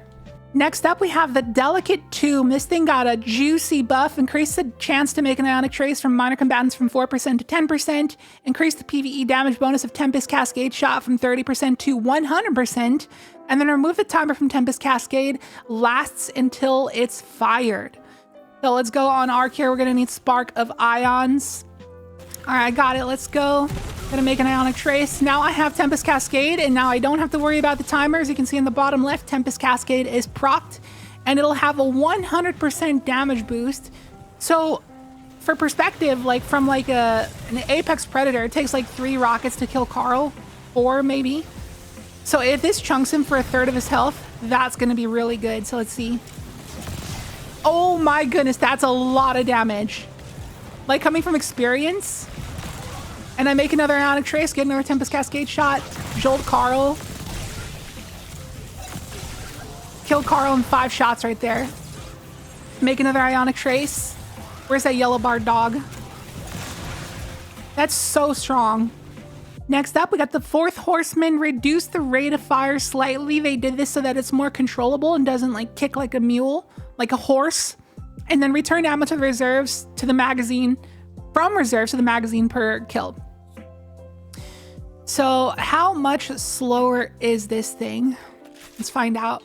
Next up, we have the Delicate Tomb. This thing got a juicy buff. Increase the chance to make an ionic trace from minor combatants from 4% to 10%. Increase the PvE damage bonus of Tempest Cascade shot from 30% to 100%. And then remove the timer from Tempest Cascade. Lasts until it's fired. So let's go on arc here. We're going to need Spark of Ions. All right, I got it. Let's go. Gonna make an ionic trace. Now I have Tempest Cascade, and now I don't have to worry about the timer. As you can see in the bottom left, Tempest Cascade is procced, and it'll have a 100% damage boost. So for perspective, like from like an Apex Predator, it takes like 3 rockets to kill Carl, 4 maybe. So if this chunks him for 1/3 of his health, that's gonna be really good. So let's see. Oh my goodness, that's a lot of damage. Like coming from experience. And I make another ionic trace, get another Tempest Cascade shot, jolt Carl. Kill Carl in 5 shots right there. Make another ionic trace. Where's that yellow barred dog? That's so strong. Next up, we got the Fourth Horseman. Reduce the rate of fire slightly. They did this so that it's more controllable and doesn't like kick like a mule, like a horse. And then return ammo to the reserves to the magazine. From reserves to the magazine per kill. So how much slower is this thing? Let's find out.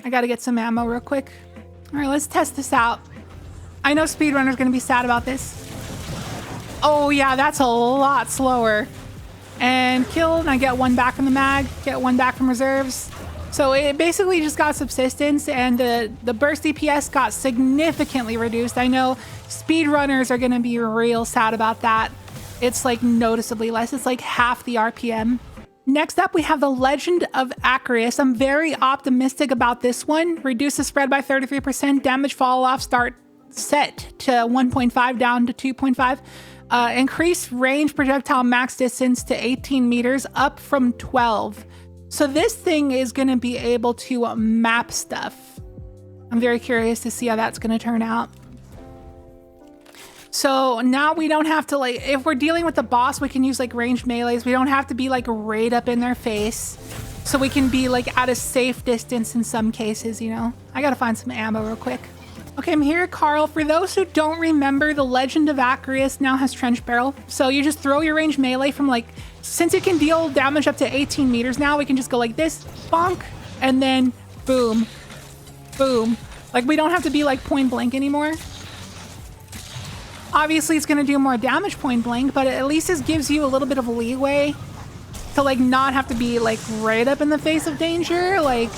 I gotta get some ammo real quick. All right, let's test this out. I know speedrunner's gonna be sad about this. Oh yeah, that's a lot slower. And kill, and I get 1 back from the mag, get 1 back from reserves. So it basically just got subsistence, and the burst DPS got significantly reduced. I know speedrunners are going to be real sad about that. It's like noticeably less. It's like half the RPM. Next up, we have the Legend of Acrius. I'm very optimistic about this one. Reduce the spread by 33%. Damage fall off start set to 1.5 down to 2.5. Increase range projectile max distance to 18 meters up from 12. So this thing is going to be able to map stuff. I'm very curious to see how that's going to turn out. So now we don't have to like, if we're dealing with the boss, we can use like ranged melees. We don't have to be like right up in their face. So we can be like at a safe distance in some cases, you know. I got to find some ammo real quick. Okay, I'm here, Carl. For those who don't remember, the Legend of Acrius now has Trench Barrel. So you just throw your ranged melee from like, since it can deal damage up to 18 meters now, we can just go like this, bonk, and then boom, boom. Like we don't have to be like point blank anymore. Obviously it's gonna do more damage point blank, but at least this gives you a little bit of leeway to like not have to be like right up in the face of danger. Like,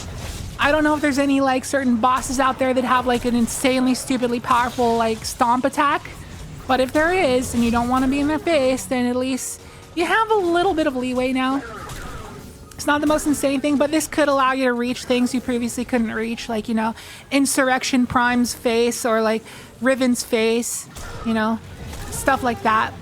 I don't know if there's any like certain bosses out there that have like an insanely stupidly powerful like stomp attack. But if there is, and you don't want to be in their face, then at least you have a little bit of leeway now. It's not the most insane thing, but this could allow you to reach things you previously couldn't reach, like, you know, Insurrection Prime's face or like Riven's face, you know, stuff like that.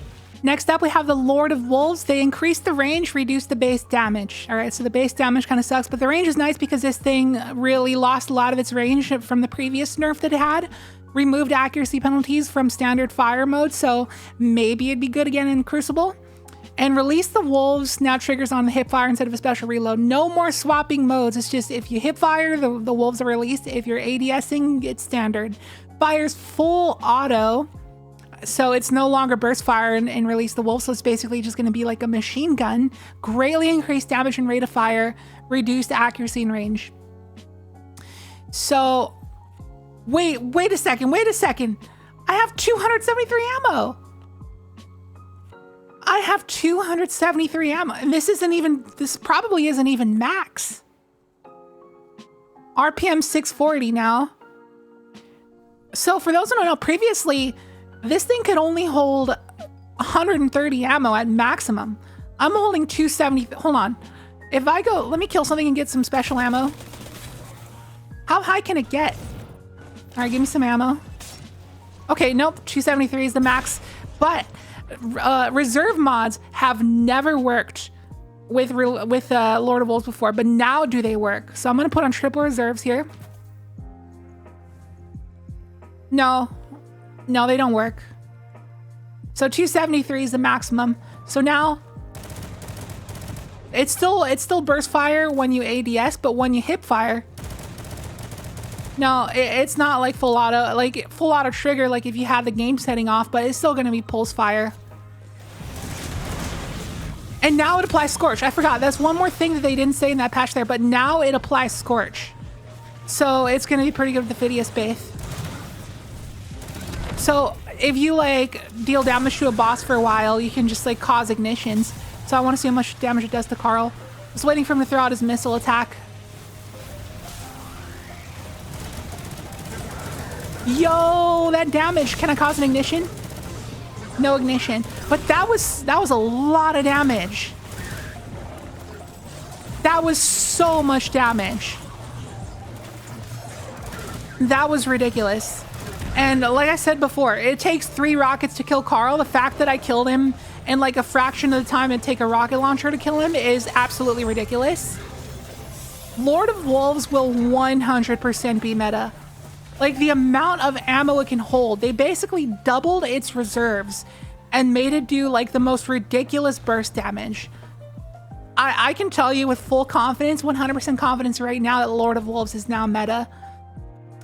Next up, we have the Lord of Wolves. They increase the range, reduce the base damage. All right, so the base damage kind of sucks, but the range is nice because this thing really lost a lot of its range from the previous nerf that it had. Removed accuracy penalties from standard fire mode, so maybe it'd be good again in Crucible. And Release the Wolves now triggers on the hip fire instead of a special reload. No more swapping modes. It's just if you hip fire, the wolves are released. If you're ADSing, it's standard. Fires full auto. So it's no longer burst fire and Release the Wolves. So it's basically just going to be like a machine gun. Greatly increased damage and rate of fire. Reduced accuracy and range. So wait a second. I have 273 ammo. I have 273 ammo, and this probably isn't even max. RPM 640 now. So for those who don't know, previously, this thing could only hold 130 ammo at maximum. I'm holding 270. Hold on. If I go, let me kill something and get some special ammo. How high can it get? All right, give me some ammo. Okay, nope, 273 is the max, but reserve mods have never worked with Lord of Wolves before, but now do they work? So I'm gonna put on triple reserves here. No, they don't work. So 273 is the maximum. So now it's still burst fire when you ADS, but when you hip fire, no, it's not like full auto trigger like if you had the game setting off, but it's still gonna be pulse fire. And now it applies Scorch. I forgot. That's one more thing that they didn't say in that patch there, but now it applies Scorch. So it's going to be pretty good with the Phidias Baith. So if you like deal damage to a boss for a while, you can just like cause ignitions. So I want to see how much damage it does to Carl. Just waiting for him to throw out his missile attack. Yo, that damage. Can I cause an ignition? No ignition, but that was a lot of damage. That was so much damage. That was ridiculous. And like I said before, it takes 3 rockets to kill Carl. The fact that I killed him in like a fraction of the time it'd take a rocket launcher to kill him is absolutely ridiculous. Lord of Wolves will 100% be meta. Like the amount of ammo it can hold, they basically doubled its reserves and made it do like the most ridiculous burst damage. I can tell you with full confidence, 100% confidence right now that Lord of Wolves is now meta.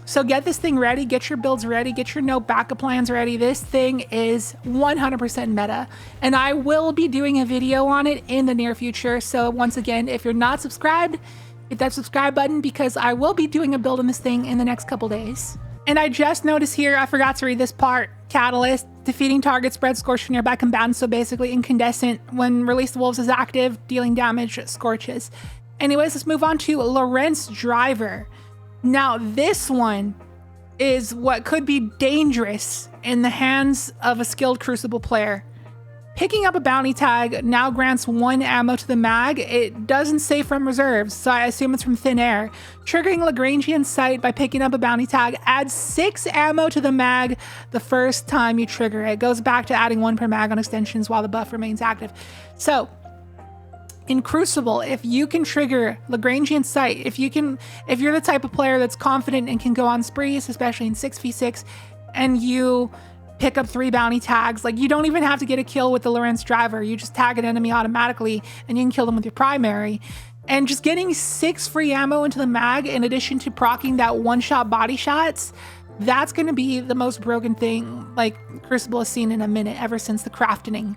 So get this thing ready, get your builds ready, get your no backup plans ready. This thing is 100% meta, and I will be doing a video on it in the near future. So once again, if you're not subscribed, hit that subscribe button because I will be doing a build on this thing in the next couple days. And I just noticed here, I forgot to read this part. Catalyst, defeating target spread scorch for nearby combatants. So basically incandescent, when Release the Wolves is active, dealing damage scorches. Anyways, let's move on to Lorentz Driver. Now this one is what could be dangerous in the hands of a skilled Crucible player. Picking up a bounty tag now grants 1 ammo to the mag. It doesn't say from reserves, so I assume it's from thin air. Triggering Lagrangian Sight by picking up a bounty tag adds 6 ammo to the mag the first time you trigger it. It goes back to adding 1 per mag on extensions while the buff remains active. So in Crucible, if you can trigger Lagrangian Sight, if you're the type of player that's confident and can go on sprees, especially in 6v6, and you pick up 3 bounty tags, like you don't even have to get a kill with the Lorentz Driver. You just tag an enemy automatically and you can kill them with your primary. And just getting 6 free ammo into the mag in addition to proccing that one-shot body shots, that's going to be the most broken thing like Crucible has seen in a minute ever since the crafting.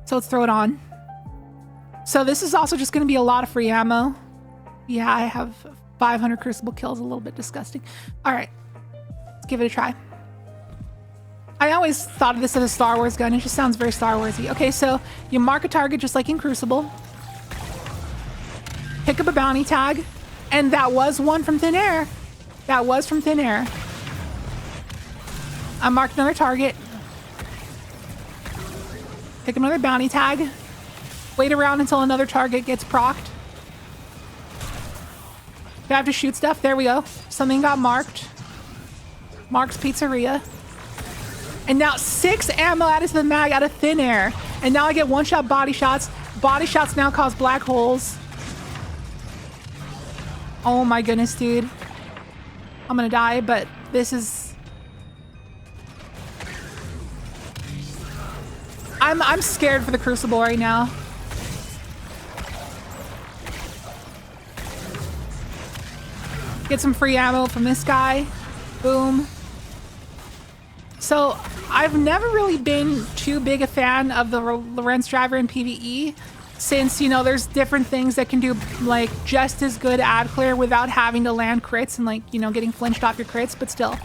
So let's throw it on. So this is also just going to be a lot of free ammo. Yeah, I have 500 Crucible kills, a little bit disgusting. All right, let's give it a try. I always thought of this as a Star Wars gun. It just sounds very Star Wars-y. Okay, so you mark a target just like in Crucible. Pick up a bounty tag. And that was one from thin air. That was from thin air. I marked another target. Pick up another bounty tag. Wait around until another target gets procced. Do I have to shoot stuff? There we go. Something got marked. Mark's Pizzeria. And now 6 ammo added to the mag out of thin air. And now I get one-shot body shots. Body shots now cause black holes. Oh my goodness, dude. I'm gonna die, but this is... I'm scared for the Crucible right now. Get some free ammo from this guy. Boom. So I've never really been too big a fan of the Lorentz Driver in PvE, since, you know, there's different things that can do like just as good ad clear without having to land crits and, like, you know, getting flinched off your crits. But still,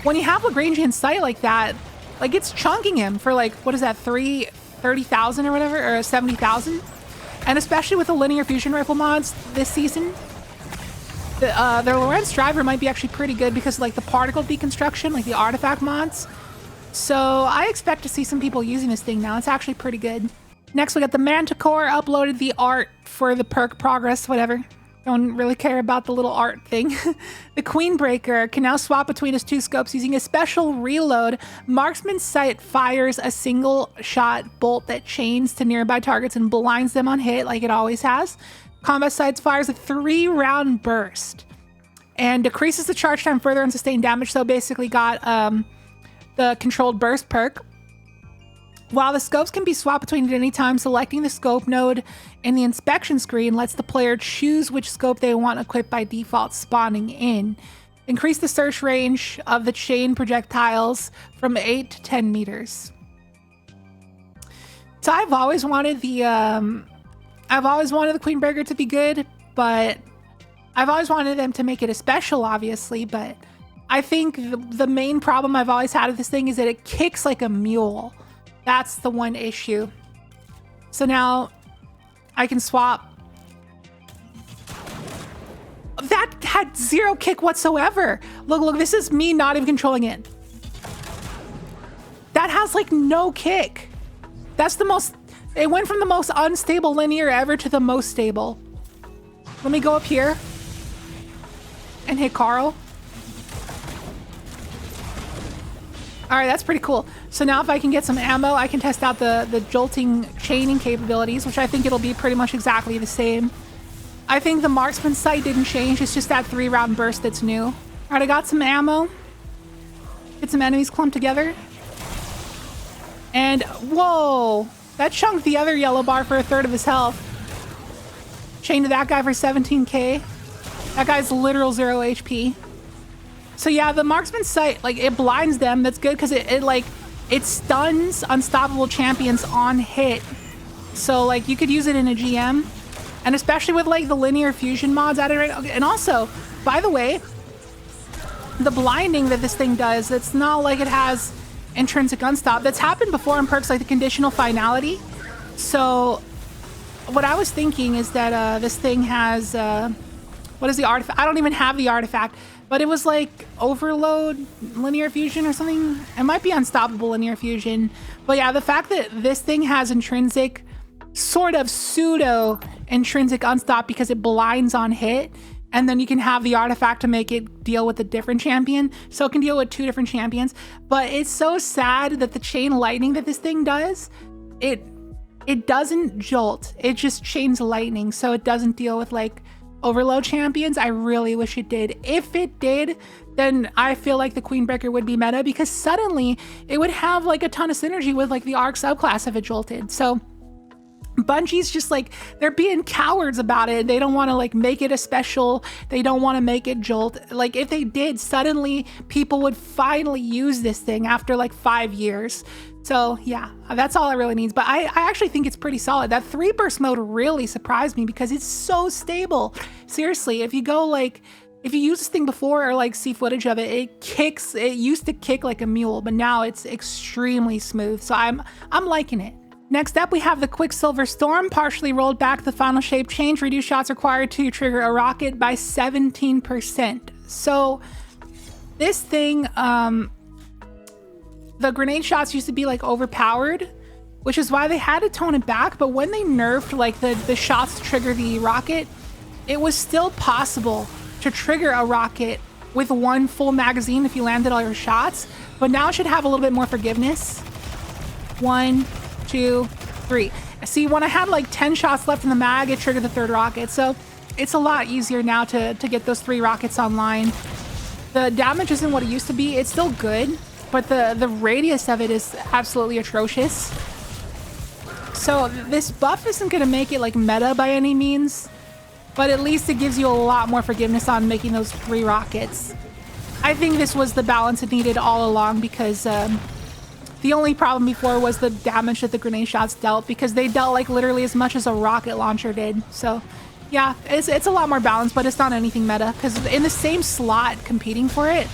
when you have Lagrange in sight like that, like, it's chunking him for like, what is that, 30,000 or whatever, or 70,000. And especially with the linear fusion rifle mods this season, the Lorentz Driver might be actually pretty good because of, like, the particle deconstruction, like the artifact mods. So I expect to see some people using this thing now. It's actually pretty good. Next, we got the Manticore uploaded the art for the perk progress, whatever. Don't really care about the little art thing. The Queenbreaker can now swap between his 2 scopes using a special reload. Marksman's Sight fires a single shot bolt that chains to nearby targets and blinds them on hit, like it always has. Combat Sights fires a 3-round burst and decreases the charge time further and sustained damage. So basically got the controlled burst perk. While the scopes can be swapped between at any time, selecting the scope node in the inspection screen lets the player choose which scope they want equipped by default spawning in. Increase the search range of the chain projectiles from 8 to 10 meters. So I've always wanted the Queenbreaker to be good, but I've always wanted them to make it a special, obviously, but I think the main problem I've always had with this thing is that it kicks like a mule. That's the one issue. So now I can swap. That had 0 kick whatsoever. Look, this is me not even controlling it. That has like no kick. That's the most, it went from the most unstable linear ever to the most stable. Let me go up here and hit Carl. All right, that's pretty cool. So now if I can get some ammo, I can test out the jolting chaining capabilities, which I think it'll be pretty much exactly the same. I think the Marksman's Sight didn't change. It's just that 3-round burst that's new. All right, I got some ammo. Get some enemies clumped together. And whoa, that chunked the other yellow bar for 1/3 of his health. Chain to that guy for 17k. That guy's literal 0 HP. So yeah, the Marksman's Sight, like, it blinds them. That's good because it stuns unstoppable champions on hit. So like you could use it in a GM, and especially with like the linear fusion mods added right. Okay, and also, by the way, the blinding that this thing does, it's not like it has intrinsic unstop. That's happened before in perks like the conditional finality. So what I was thinking is that this thing has what is the artifact? I don't even have the artifact. But it was like overload linear fusion or something. It might be unstoppable linear fusion. But yeah, the fact that this thing has intrinsic, sort of pseudo intrinsic unstop because it blinds on hit. And then you can have the artifact to make it deal with a different champion. So it can deal with 2 different champions. But it's so sad that the chain lightning that this thing does, it doesn't jolt. It just chains lightning. So it doesn't deal with like overload champions. I really wish it did. If it did, then I feel like the Queenbreaker would be meta because suddenly it would have like a ton of synergy with like the Arc subclass if it jolted. So Bungie's just like, they're being cowards about it. They don't want to like make it a special. They don't want to make it jolt. Like if they did, suddenly people would finally use this thing after like 5 years. So yeah, that's all it really needs. But I actually think it's pretty solid. That 3 burst mode really surprised me because it's so stable. Seriously, if you go like, if you use this thing before or like see footage of it, it used to kick like a mule, but now it's extremely smooth. So I'm liking it. Next up, we have the Quuicksilver Storm, partially rolled back. The final shape change, reduce shots required to trigger a rocket by 17%. So this thing, the grenade shots used to be like overpowered, which is why they had to tone it back. But when they nerfed like the shots to trigger the rocket, it was still possible to trigger a rocket with 1 full magazine if you landed all your shots. But now it should have a little bit more forgiveness. 1, 2, 3. See, when I had like 10 shots left in the mag, it triggered the 3rd rocket. So it's a lot easier now to get those 3 rockets online. The damage isn't what it used to be. It's still good, but the radius of it is absolutely atrocious. So this buff isn't going to make it like meta by any means, but at least it gives you a lot more forgiveness on making those 3 rockets. I think this was the balance it needed all along, because the only problem before was the damage that the grenade shots dealt, because they dealt like literally as much as a rocket launcher did. So yeah, it's a lot more balanced, but it's not anything meta, because in the same slot competing for it,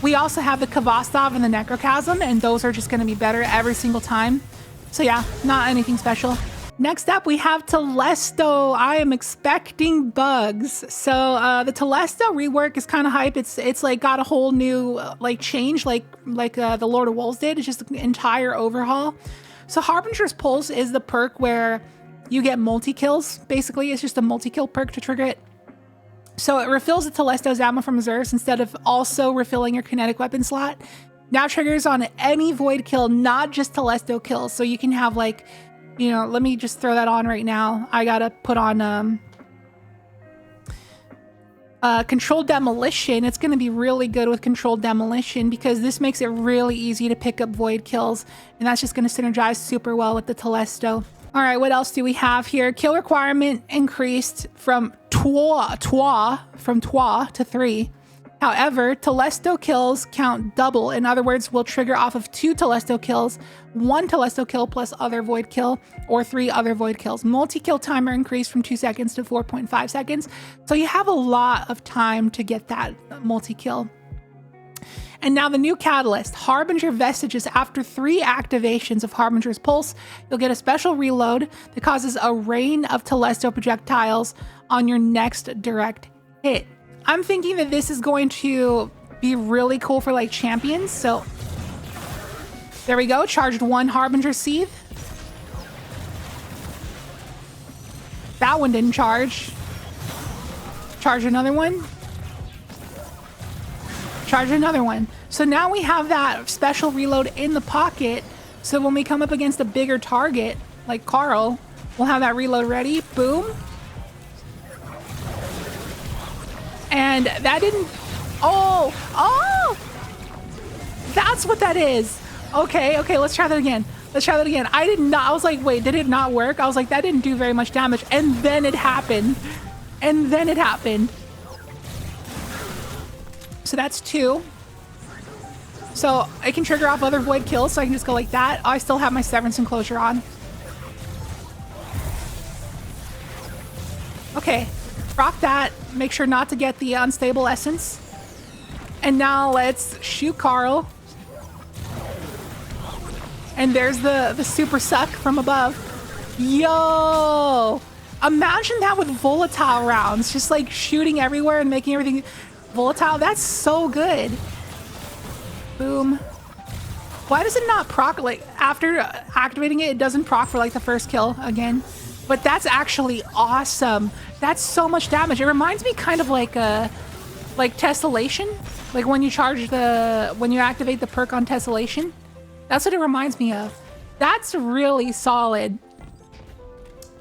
we also have the Kvastov and the Necrochasm, and those are just going to be better every single time. So yeah, not anything special. Next up, we have Telesto. I am expecting bugs. So the Telesto rework is kind of hype. It's like got a whole new like change, like the Lord of Wolves did. It's just an entire overhaul. So Harbinger's Pulse is the perk where you get multi-kills. Basically, it's just a multi-kill perk to trigger it. So it refills the Telesto's ammo from reserves instead of also refilling your kinetic weapon slot. Now triggers on any void kill, not just Telesto kills. So you can have like, you know, let me just throw that on right now. I gotta put on Controlled Demolition. It's gonna be really good with Controlled Demolition because this makes it really easy to pick up void kills, and that's just gonna synergize super well with the Telesto. All right, what else do we have here? Kill requirement increased from 2 to 3. However, Telesto kills count double. In other words, will trigger off of 2 Telesto kills, 1 Telesto kill plus other void kill, or 3 other void kills. Multi-kill timer increased from 2 seconds to 4.5 seconds. So you have a lot of time to get that multi-kill. And now the new catalyst, Harbinger Vestiges. After 3 activations of Harbinger's Pulse, you'll get a special reload that causes a rain of Telesto projectiles on your next direct hit. I'm thinking that this is going to be really cool for like champions. So there we go. Charged 1 Harbinger Seeth. That one didn't charge. Charge another one. Charge another one. So now we have that special reload in the pocket. So when we come up against a bigger target, like Carl, we'll have that reload ready. Boom. And that didn't... Oh! That's what that is. Okay, let's try that again. I did not... I was like, wait, did it not work? I was like, that didn't do very much damage. And then it happened. So that's 2. So I can trigger off other void kills, so I can just go like that. I still have my Severance Enclosure on. Okay, rock that. Make sure not to get the unstable essence. And now let's shoot Carl. And there's the super suck from above. Yo! Imagine that with volatile rounds. Just like shooting everywhere and making everything volatile. That's so good. Boom. Why does it not proc? Like after activating it, it doesn't proc for like the first kill again. But that's actually awesome. That's so much damage. It reminds me kind of like Tessellation. Like when you when you activate the perk on Tessellation. That's what it reminds me of. That's really solid.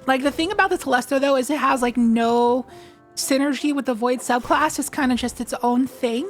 Like the thing about the Telesto though is it has like no synergy with the Void subclass. It's kind of just its own thing.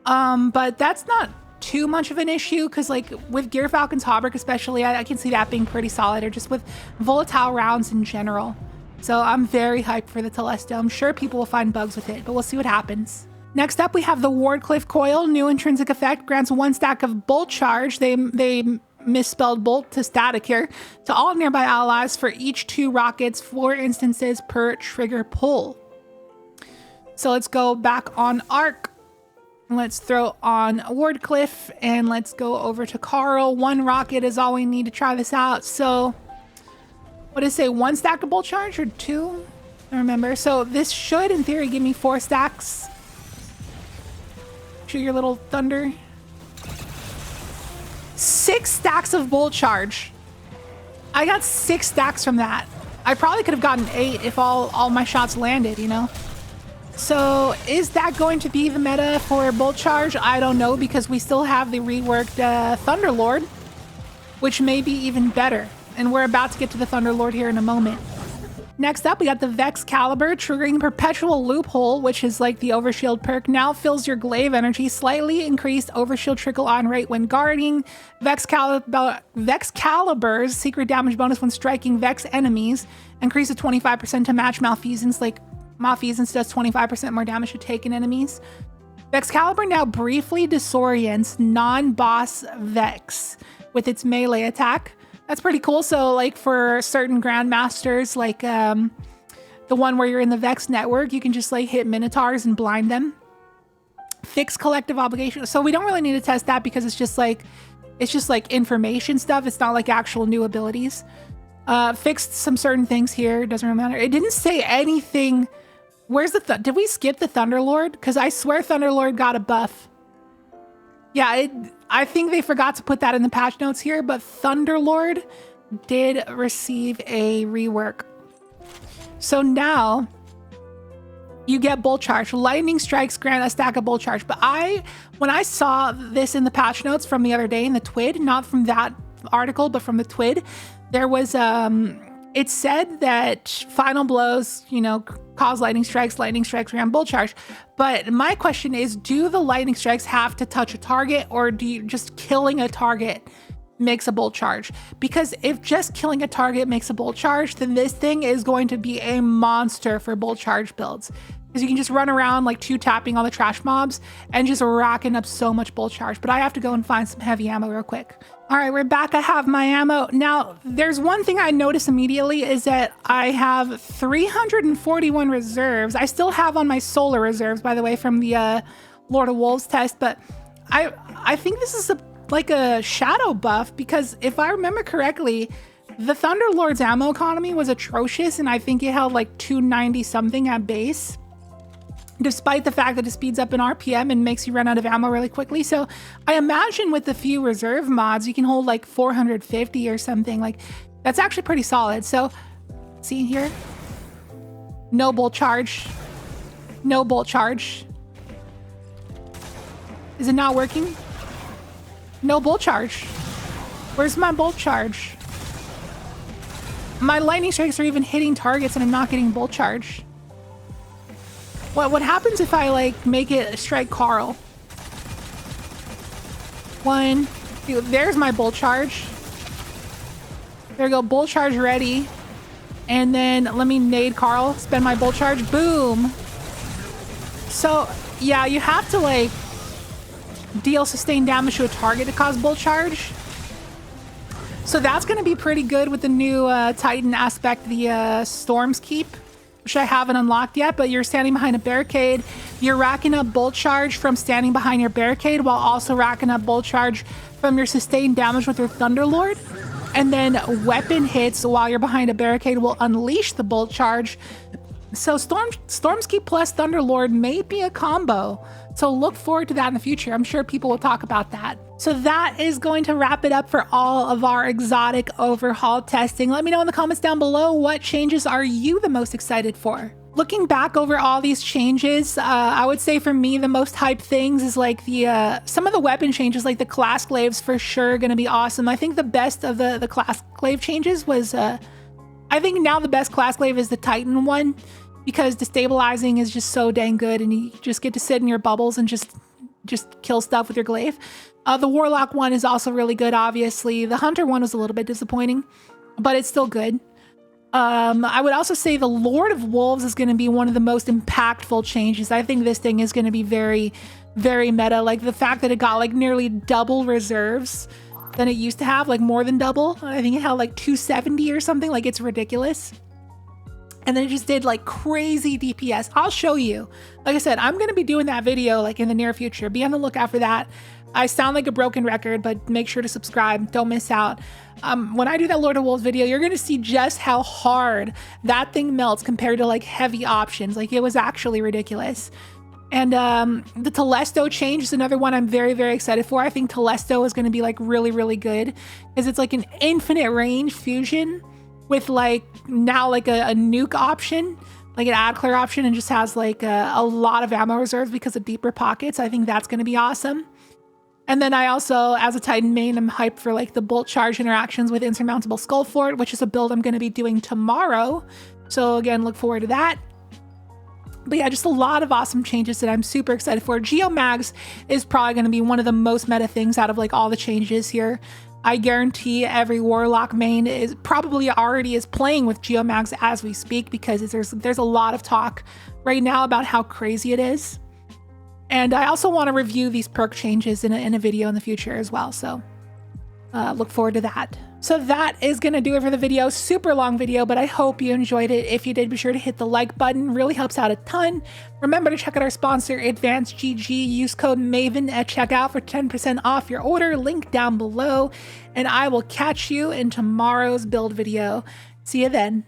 But that's not too much of an issue because like with Gear Falcon's Hauberk especially, I can see that being pretty solid, or just with volatile rounds in general. So I'm very hyped for the Telesto. I'm sure people will find bugs with it, but we'll see what happens. Next up, we have the Wardcliff Coil. New intrinsic effect grants 1 stack of bolt charge. They misspelled bolt to static here to all nearby allies for each 2 rockets, 4 instances per trigger pull. So let's go back on Arc. Let's throw on Wardcliff and let's go over to Carl. 1 rocket is all we need to try this out. So what does it say? 1 stack of bolt charge or 2? I don't remember. So this should in theory give me 4 stacks. Shoot your little thunder. 6 stacks of bolt charge. I got 6 stacks from that. I probably could have gotten 8 if all my shots landed, you know? So is that going to be the meta for bolt charge? I don't know, because we still have the reworked Thunderlord, which may be even better. And we're about to get to the Thunderlord here in a moment. Next up, we got the Vexcalibur, triggering Perpetual Loophole, which is like the Overshield perk. Now fills your glaive energy, slightly increased Overshield trickle on rate when guarding. Vexcalibur's secret damage bonus when striking Vex enemies, increase to 25% to match Malfeasance. Like Malfeasance does 25% more damage to taken enemies. Vexcalibur now briefly disorients non-boss Vex with its melee attack. That's pretty cool. So like for certain grandmasters, like the one where you're in the Vex network, you can just like hit Minotaurs and blind them. Fix collective obligation. So we don't really need to test that because it's just like information stuff. It's not like actual new abilities. Fixed some certain things here. Doesn't really matter. It didn't say anything. Where's the did we skip the Thunderlord? Because I swear Thunderlord got a buff. Yeah, I think they forgot to put that in the patch notes here, but Thunderlord did receive a rework. So now you get Bolt Charge. Lightning strikes grant a stack of Bolt Charge. But when I saw this in the patch notes from the other day in the TWID, not from that article, but from the TWID, there was it said that final blows, you know, cause lightning strikes grant Bolt Charge. But my question is, do the lightning strikes have to touch a target, or do you just killing a target makes a Bolt Charge? Because if just killing a target makes a Bolt Charge, then this thing is going to be a monster for Bolt Charge builds. Because you can just run around like 2-tapping all the trash mobs and just racking up so much Bolt Charge. But I have to go and find some heavy ammo real quick. All right, we're back. I have my ammo. Now, there's one thing I noticed immediately is that I have 341 reserves. I still have on my solar reserves, by the way, from the Lord of Wolves test. But I think this is like a shadow buff, because if I remember correctly, the Thunderlord's ammo economy was atrocious, and I think it held like 290 something at base, despite the fact that it speeds up in RPM and makes you run out of ammo really quickly. So I imagine with a few reserve mods, you can hold like 450 or something. Like, that's actually pretty solid. So see here, no Bolt Charge, no Bolt Charge. Is it not working? No Bolt Charge. Where's my Bolt Charge? My lightning strikes are even hitting targets and I'm not getting Bolt Charge. What happens if I like make it strike Carl? 1, 2, there's my Bolt Charge. There we go, Bolt Charge ready. And then let me nade Carl, spend my Bolt Charge, boom. So yeah, you have to like deal sustained damage to a target to cause Bolt Charge. So that's gonna be pretty good with the new Titan aspect, the Storm's Keep, which I haven't unlocked yet. But you're standing behind a barricade, you're racking up Bolt Charge from standing behind your barricade while also racking up Bolt Charge from your sustained damage with your Thunderlord. And then weapon hits while you're behind a barricade will unleash the Bolt Charge. So Storm's Keep plus Thunderlord may be a combo. So look forward to that in the future. I'm sure people will talk about that. So that is going to wrap it up for all of our exotic overhaul testing. Let me know in the comments down below, what changes are you the most excited for? Looking back over all these changes, I would say for me, the most hyped things is like the some of the weapon changes, like the class glaives for sure going to be awesome. I think the best of the class glaive changes was, I think now the best class glaive is the Titan one, because destabilizing is just so dang good and you just get to sit in your bubbles and just kill stuff with your glaive. The Warlock one is also really good, obviously. The Hunter one was a little bit disappointing, but it's still good. I would also say the Lord of Wolves is going to be one of the most impactful changes. I think this thing is going to be very, very meta. Like the fact that it got like nearly double reserves than it used to have, like more than double. I think it had like 270 or something, like it's ridiculous. And then it just did like crazy DPS. I'll show you. Like I said, I'm going to be doing that video like in the near future. Be on the lookout for that. I sound like a broken record, but make sure to subscribe. Don't miss out. When I do that Lord of Wolves video, you're going to see just how hard that thing melts compared to like heavy options. Like it was actually ridiculous. And the Telesto change is another one I'm very, very excited for. I think Telesto is going to be like really, really good because it's like an infinite range fusion with like now like a nuke option, like an ad clear option, and just has like a lot of ammo reserves because of deeper pockets. I think that's going to be awesome. And then I also, as a Titan main, I'm hyped for like the Bolt Charge interactions with Insurmountable Skullfort, which is a build I'm going to be doing tomorrow. So again, look forward to that. But yeah, just a lot of awesome changes that I'm super excited for. Geomags is probably going to be one of the most meta things out of like all the changes here. I guarantee every Warlock main is probably already is playing with Geomags as we speak, because there's a lot of talk right now about how crazy it is. And I also want to review these perk changes in a video in the future as well. So look forward to that. So that is going to do it for the video. Super long video, but I hope you enjoyed it. If you did, be sure to hit the like button. Really helps out a ton. Remember to check out our sponsor, Advanced GG. Use code MAVEN at checkout for 10% off your order. Link down below. And I will catch you in tomorrow's build video. See you then.